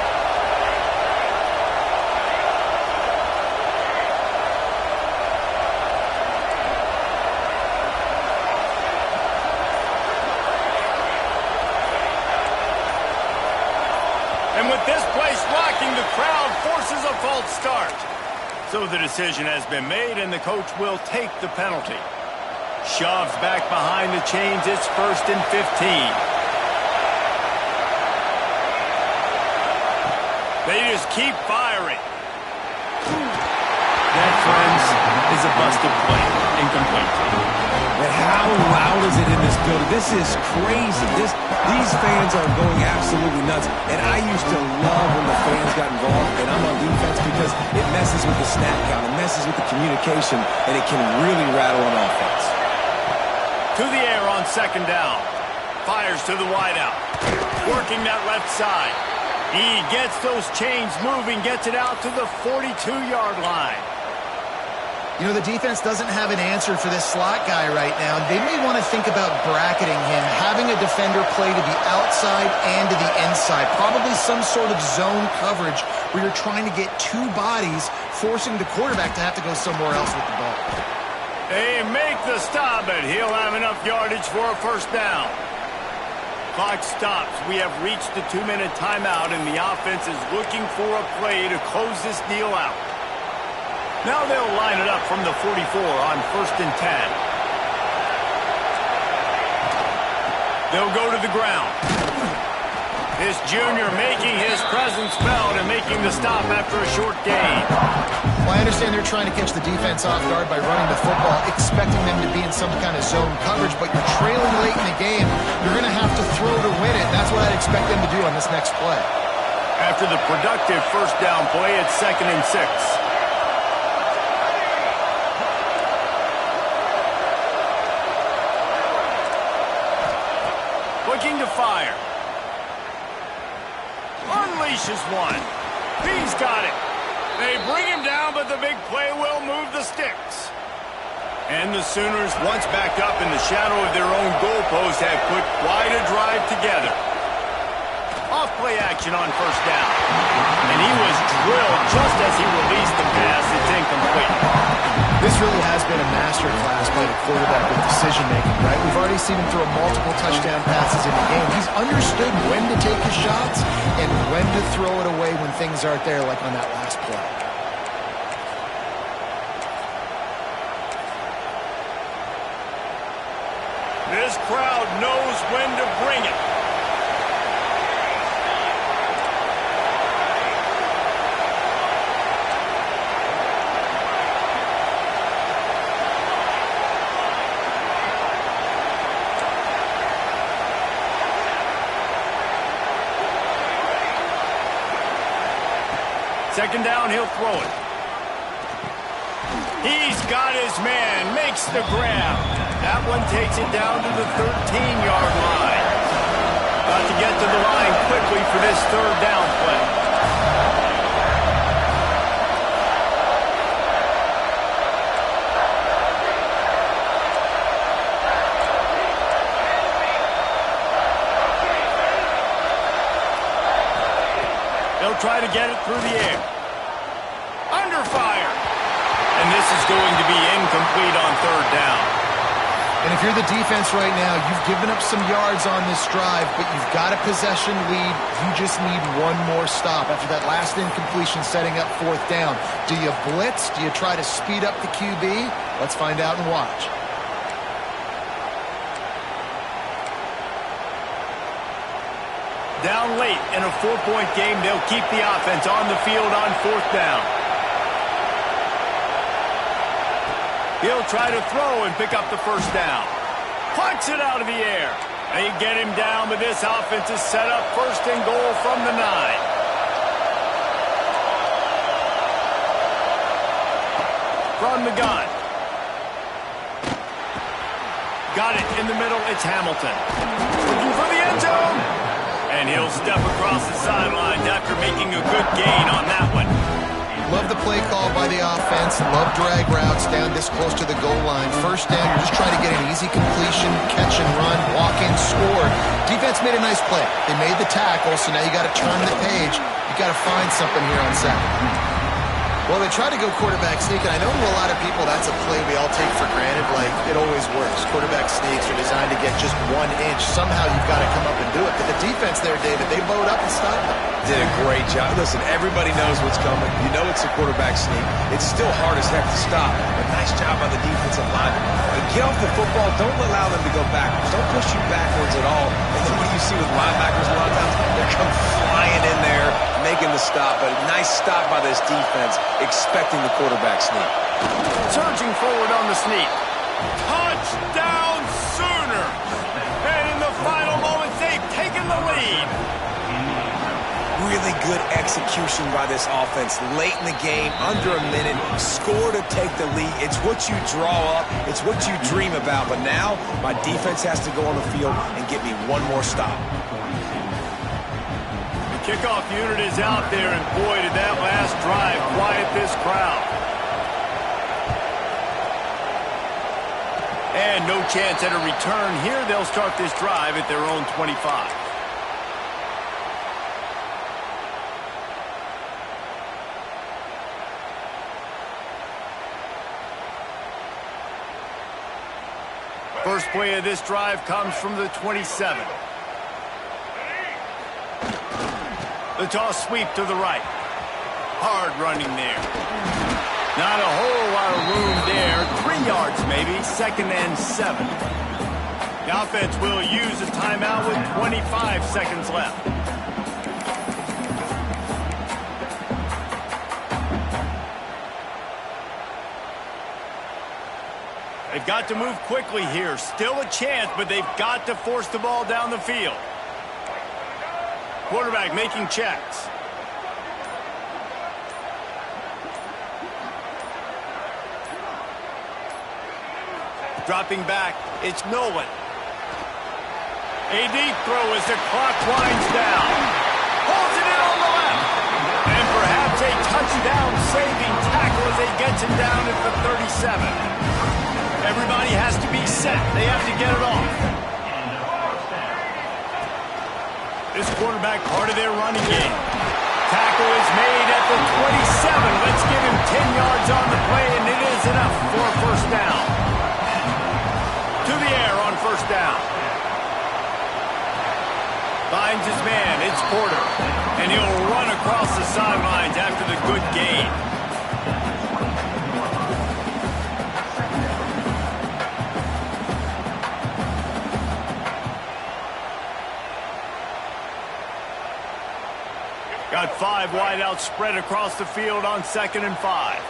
And with this place rocking, the crowd forces a false start. So the decision has been made, and the coach will take the penalty. Shoves back behind the chains. It's 1st and 15. They just keep firing. That, friends, is a busted play. Incomplete. And how loud is it in this building? This is crazy. These fans are going absolutely nuts. And I used to love when the fans got involved, and I'm on defense because it messes with the snap count, it messes with the communication, and it can really rattle an offense. To the air on 2nd down. Fires to the wideout. Working that left side. He gets those chains moving, gets it out to the 42-yard line. You know, the defense doesn't have an answer for this slot guy right now. They may want to think about bracketing him, having a defender play to the outside and to the inside. Probably some sort of zone coverage where you're trying to get two bodies, forcing the quarterback to have to go somewhere else with the ball. They make the stop, but he'll have enough yardage for a 1st down. Clock stops. We have reached the 2-minute timeout, and the offense is looking for a play to close this deal out. Now they'll line it up from the 44 on 1st and 10. They'll go to the ground. This junior making his presence felt and making the stop after a short gain. Well, I understand they're trying to catch the defense off guard by running the football, expecting them to be in some kind of zone coverage, but you're trailing late in the game. You're going to have to throw to win it. That's what I'd expect them to do on this next play. After the productive 1st down play, it's 2nd and 6. Looking to fire. Unleashes one. He's got it. They bring him down, but the big play will move the sticks. And the Sooners, once backed up in the shadow of their own goalpost, have put quite a drive together. Off-play action on 1st down. And he was drilled just as he released the pass. It's incomplete. This really has been a masterclass by the quarterback with decision-making, right? We've already seen him throw multiple touchdown passes in the game. He's understood when to take his shots and when to throw it away when things aren't there, like on that last play. crowd knows when to bring it. Second down, he'll throw it. He's got his man, makes the grab. That one takes it down to the 13-yard line. About to get to the line quickly for this third down play. They'll try to get it through the air. Under fire. And this is going to be incomplete on third down. And if you're the defense right now, you've given up some yards on this drive, but you've got a possession lead. You just need one more stop after that last incompletion setting up fourth down. Do you blitz? Do you try to speed up the QB? Let's find out and watch. Down late in a 4-point game, they'll keep the offense on the field on fourth down. He'll try to throw and pick up the first down. Punts it out of the air. They get him down, but this offense is set up first and goal from the 9. From the gun. Got it in the middle. It's Hamilton. Looking for the end zone. And he'll step across the sidelines after making a good gain on that one. Love the play call by the offense. Love drag routes down this close to the goal line. First down, you're just trying to get an easy completion, catch and run, walk in, score. Defense made a nice play. They made the tackle, so now you got to turn the page. You got to find something here on second. Well, they tried to go quarterback sneak, and I know to a lot of people that's a play we all take for granted. Like, it always works. Quarterback sneaks are designed to get just 1 inch. Somehow you've got to come up and do it. But the defense there, David, they load up and stop them. Did a great job. Listen, everybody knows what's coming. You know it's a quarterback sneak. It's still hard as heck to stop. But nice job by the defensive lineman. And get off the football. Don't allow them to go backwards. Don't push you backwards at all. And then what do you see with linebackers a lot of times? They come flying in there, making the stop. But a nice stop by this defense, expecting the quarterback sneak. Surging forward on the sneak. Touchdown Sooners! And in the final moments, they've taken the lead. Really good execution by this offense. Late in the game, under a minute, score to take the lead. It's what you draw up. It's what you dream about. But now, my defense has to go on the field and get me one more stop. The kickoff unit is out there, and boy, did that last drive quiet this crowd. And no chance at a return here. They'll start this drive at their own 25. First play of this drive comes from the 27. The toss sweep to the right. Hard running there. Not a whole lot of room there. 3 yards maybe. 2nd and 7. The offense will use a timeout with 25 seconds left. They've got to move quickly here. Still a chance, but they've got to force the ball down the field. Quarterback making checks. Dropping back, it's Nolan. A deep throw as the clock winds down. Holds it in on the left. And perhaps a touchdown-saving tackle as they gets him down at the 37. Everybody has to be set. They have to get it off. This quarterback part of their running game. Tackle is made at the 27. Let's give him 10 yards on the play, and it is enough for a first down. To the air on first down. Finds his man. It's Porter. And he'll run across the sidelines after the good gain. Got 5 wideouts spread across the field on 2nd and 5.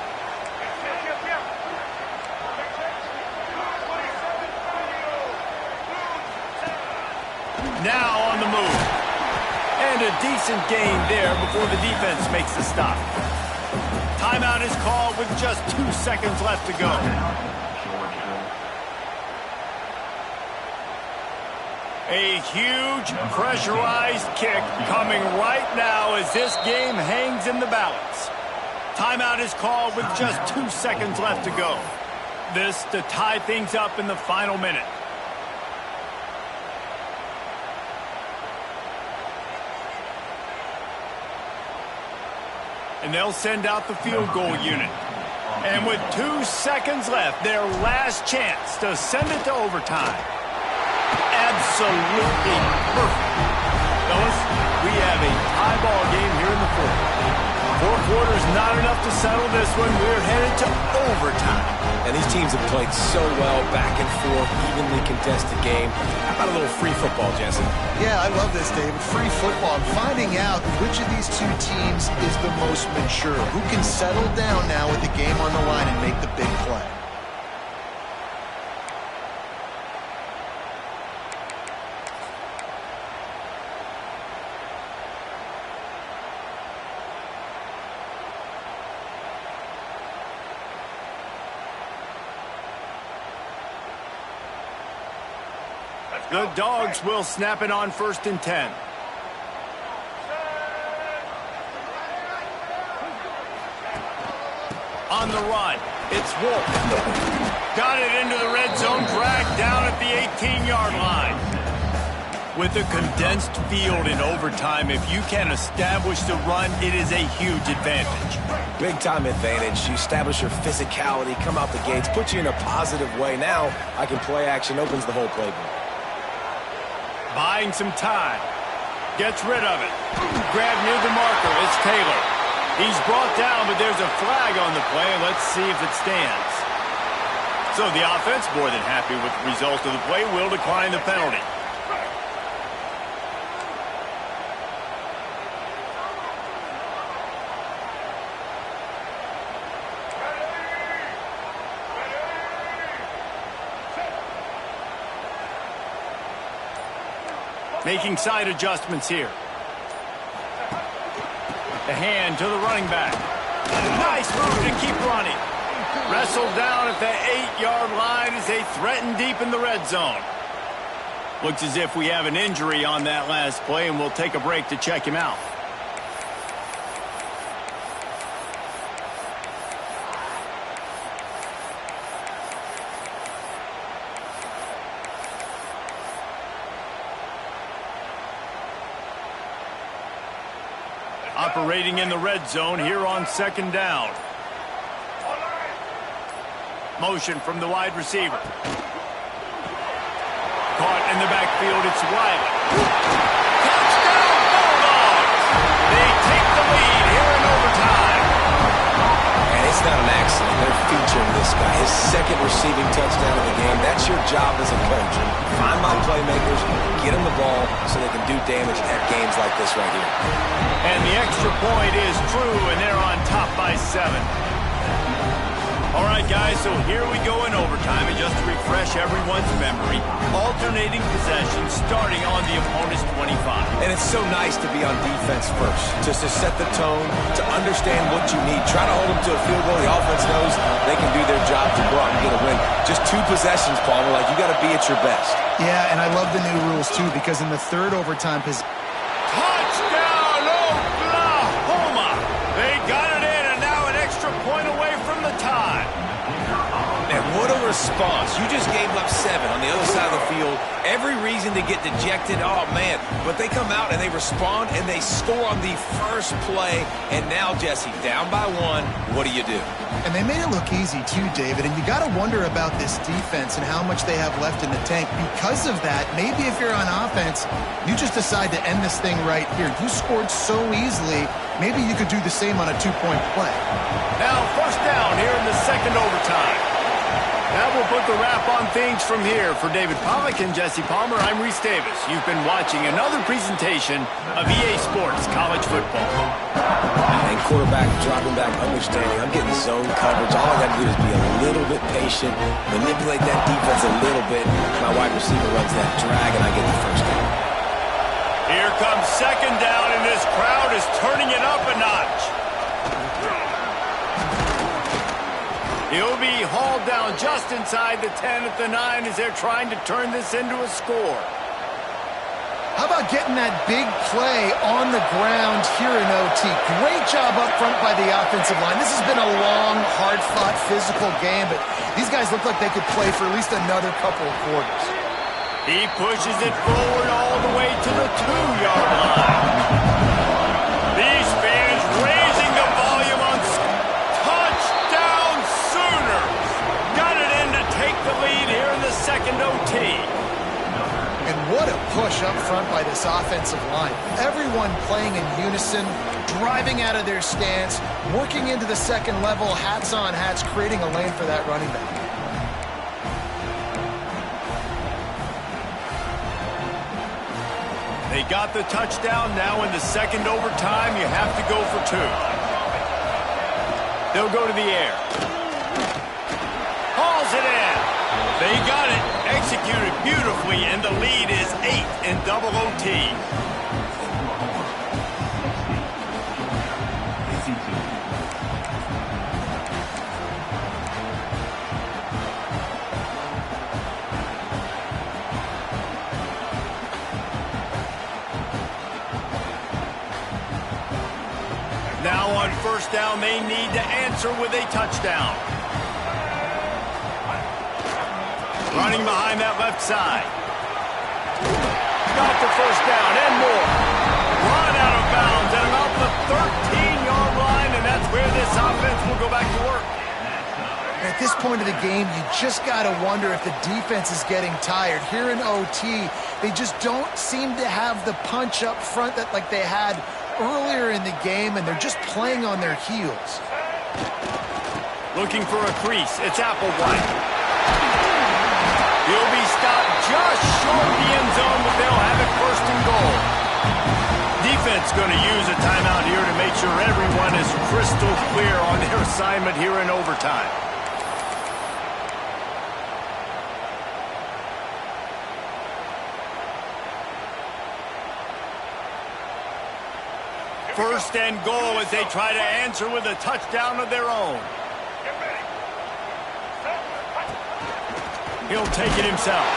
Now on the move. And a decent gain there before the defense makes the stop. Timeout is called with just 2 seconds left to go. A huge pressurized kick coming right now as this game hangs in the balance. Timeout is called with just 2 seconds left to go. This to tie things up in the final minute. And they'll send out the field goal unit. And with 2 seconds left, their last chance to send it to overtime. Absolutely perfect. Fellas, we have a tie ball game here in the 4th. 4 quarters not enough to settle this one. We're headed to overtime. And these teams have played so well, back and forth, evenly contested game. How about a little free football, Jesse? Yeah, I love this, David. Free football. I'm finding out which of these 2 teams is the most mature. Who can settle down now with the game on the line and make the big play? The Dogs will snap it on 1st and 10. On the run, it's Wolf. Got it into the red zone, dragged down at the 18-yard line. With a condensed field in overtime, if you can establish the run, it is a huge advantage. Big-time advantage. You establish your physicality, come out the gates, put you in a positive way. Now, I can play action, opens the whole playbook. Buying some time. Gets rid of it. Grab near the marker. It's Taylor. He's brought down, but there's a flag on the play. Let's see if it stands. So the offense, more than happy with the result of the play, will decline the penalty. Making side adjustments here. The hand to the running back. Nice move to keep running. Wrestled down at the 8-yard line as they threaten deep in the red zone. Looks as if we have an injury on that last play, and we'll take a break to check him out. Operating in the red zone here on 2nd down. Motion from the wide receiver. Caught in the backfield, it's Wiley. Touchdown Bulldogs! They take the lead here in overtime. And it's not an accident. They're featuring this guy. His 2nd receiving touchdown of the game. That's your job as a coach. Find my playmakers, get them the ball so they can do damage at games like this right here. And the extra point is true, and they're on top by 7. All right, guys, so here we go in overtime. And just to refresh everyone's memory, alternating possession starting on the opponent's 25. And it's so nice to be on defense first, just to set the tone, to understand what you need. Try to hold them to a field goal. The offense knows they can do their job to go out and get a win. Just 2 possessions, Palmer, like you got to be at your best. Yeah, and I love the new rules, too, because in the 3rd overtime possession, Touchdown, Oklahoma! They got it in, and now an extra point away from the tie. Man, what a response. You just gave up 7 on the other side of the field. Every reason to get dejected. Oh, man. But they come out and they respond and they score on the first play. And now, Jesse, down by 1. What do you do? and they made it look easy too, David, and you got to wonder about this defense and how much they have left in the tank. Because of that, maybe if you're on offense, you just decide to end this thing right here. You scored so easily, maybe you could do the same on a 2-point play. Now, first down here in the second overtime. That will put the wrap on things from here. For David Pollack and Jesse Palmer, I'm Reese Davis. You've been watching another presentation of EA Sports College Football. And quarterback dropping back, understanding. I'm getting zone coverage. All I got to do is be a little bit patient, manipulate that defense a little bit. My wide receiver runs that drag, and I get the first down. Here comes second down, and this crowd is turning it up a notch. He'll be hauled down just inside the 10 at the 9 as they're trying to turn this into a score. How about getting that big play on the ground here in OT? Great job up front by the offensive line. This has been a long, hard-fought, physical game, but these guys look like they could play for at least another couple of quarters. He pushes it forward all the way to the 2-yard line. These fans raising the volume on touchdown Sooners. Got it in to take the lead here in the second OT. And what a push up front by this offensive line. Everyone playing in unison, driving out of their stance, working into the second level, hats on hats, creating a lane for that running back. They got the touchdown. Now in the second overtime, you have to go for 2. They'll go to the air. Hauls it in. They got it. Executed beautifully, and the lead is 8 in double OT. Now on first down, they need to answer with a touchdown. Running behind that left side. Got the first down and more. Run out of bounds at about the 13-yard line, and that's where this offense will go back to work. At this point of the game, you just got to wonder if the defense is getting tired. Here in OT, they just don't seem to have the punch up front that like they had earlier in the game, and they're just playing on their heels. Looking for a crease. It's Applewhite. He'll be stopped just short of the end zone, but they'll have it first and goal. Defense going to use a timeout here to make sure everyone is crystal clear on their assignment here in overtime. First and goal as they try to answer with a touchdown of their own. He'll take it himself.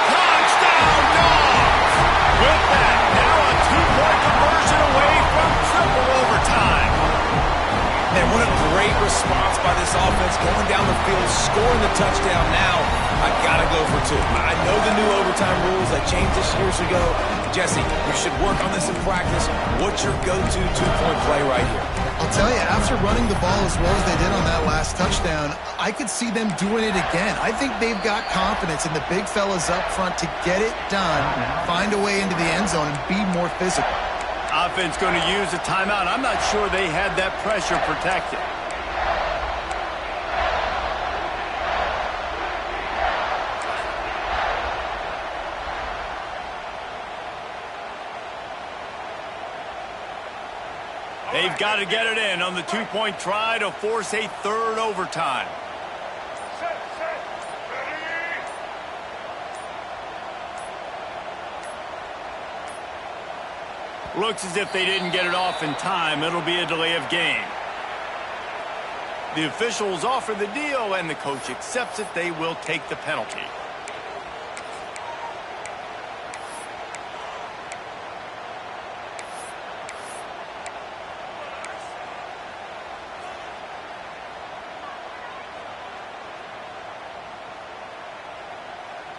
Touchdown, Dogs! With that, now a 2-point conversion away from triple overtime. Man, what a great response by this offense, going down the field, scoring the touchdown. Now, I've got to go for 2. I know the new overtime rules that changed this years ago. Jesse, you should work on this in practice. What's your go-to 2-point play right here? I'll tell you, after running the ball as well as they did on that last touchdown, I could see them doing it again. I think they've got confidence in the big fellas up front to get it done, find a way into the end zone, and be more physical. Offense going to use a timeout. I'm not sure they had that pressure protected. They've got to get it in on the 2-point try to force a third overtime. Looks as if they didn't get it off in time. It'll be a delay of game. The officials offer the deal, and the coach accepts it. They will take the penalty.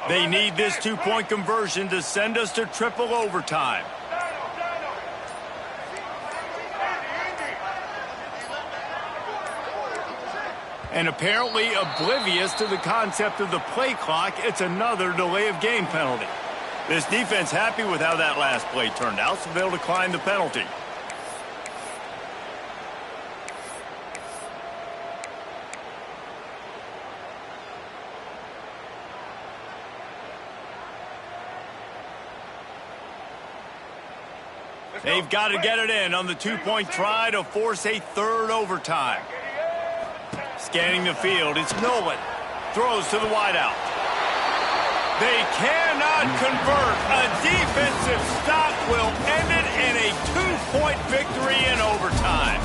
They need this 2-point conversion to send us to triple overtime. And apparently oblivious to the concept of the play clock, it's another delay of game penalty. This defense happy with how that last play turned out, so they'll decline the penalty. They've got to get it in on the two-point try to force a third overtime. Scanning the field, it's Nolan. Throws to the wideout. They cannot convert. A defensive stop will end it in a two-point victory in overtime.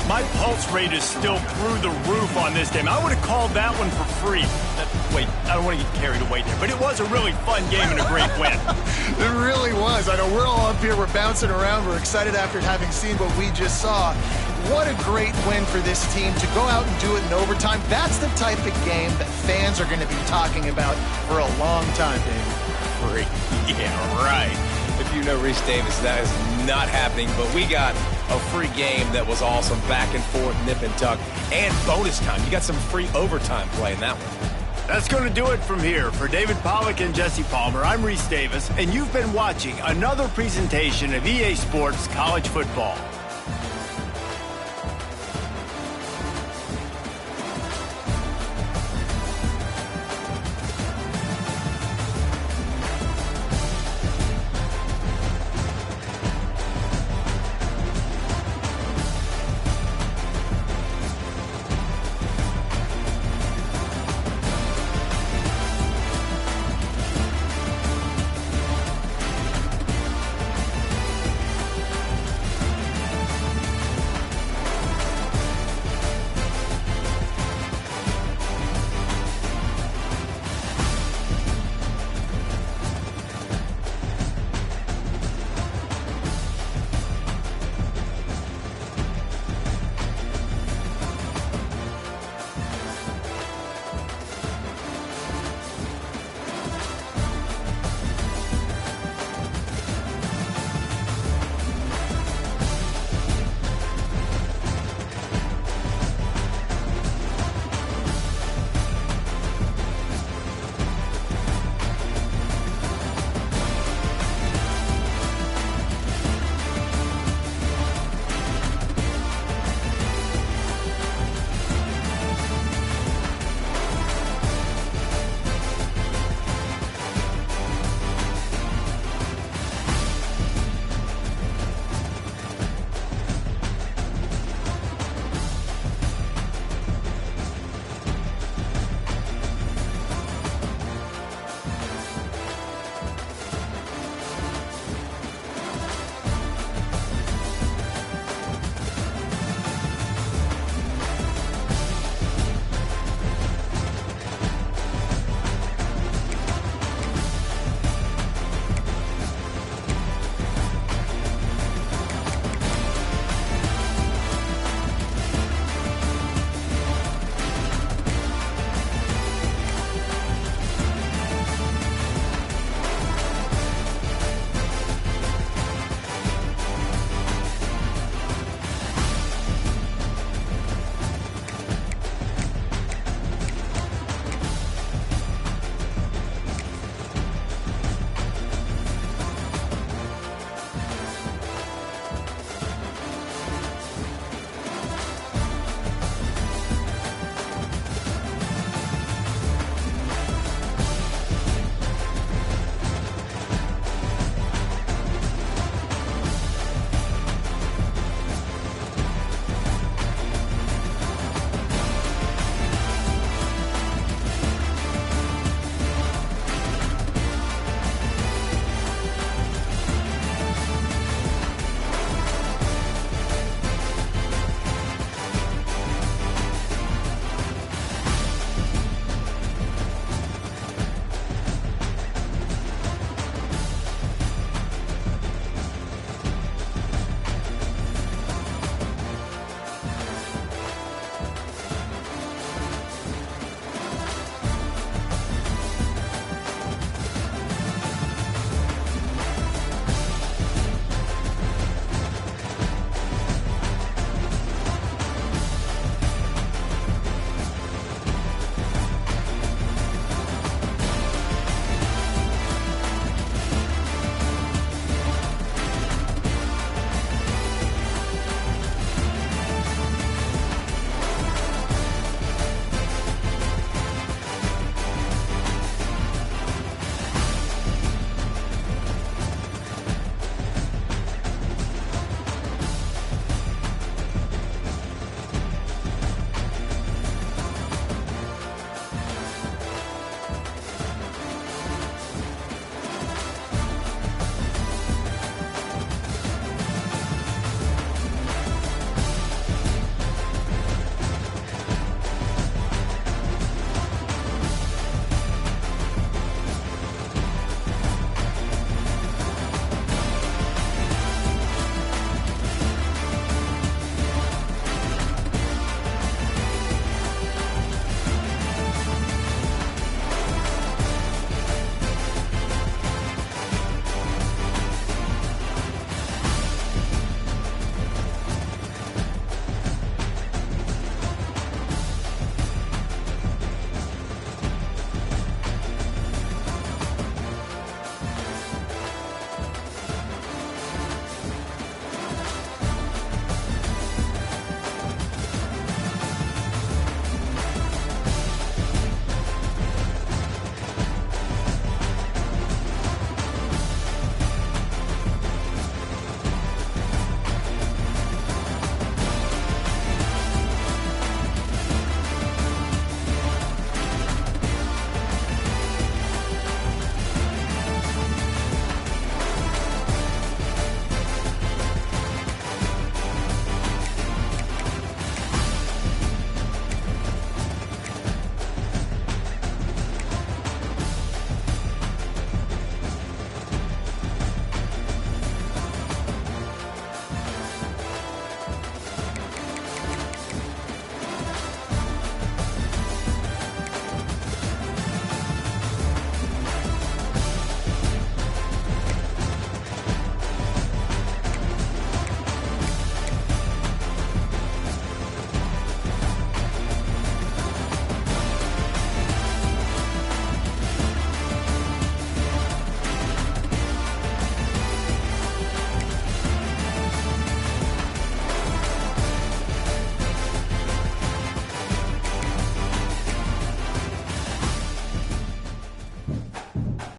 My pulse rate is still through the roof on this game. I would have called that one for free. Wait, I don't want to get carried away there, but it was a really fun game and a great win. It really was. I know we're all up here, we're bouncing around, we're excited after having seen what we just saw. What a great win for this team to go out and do it in overtime. That's the type of game that fans are going to be talking about for a long time, Dave. Free. Yeah, right. If you know Reese Davis, that is not happening, but we got a free game that was awesome, back and forth, nip and tuck, and bonus time. You got some free overtime play in that one. That's going to do it from here. For David Pollack and Jesse Palmer, I'm Reese Davis, and you've been watching another presentation of EA Sports College Football.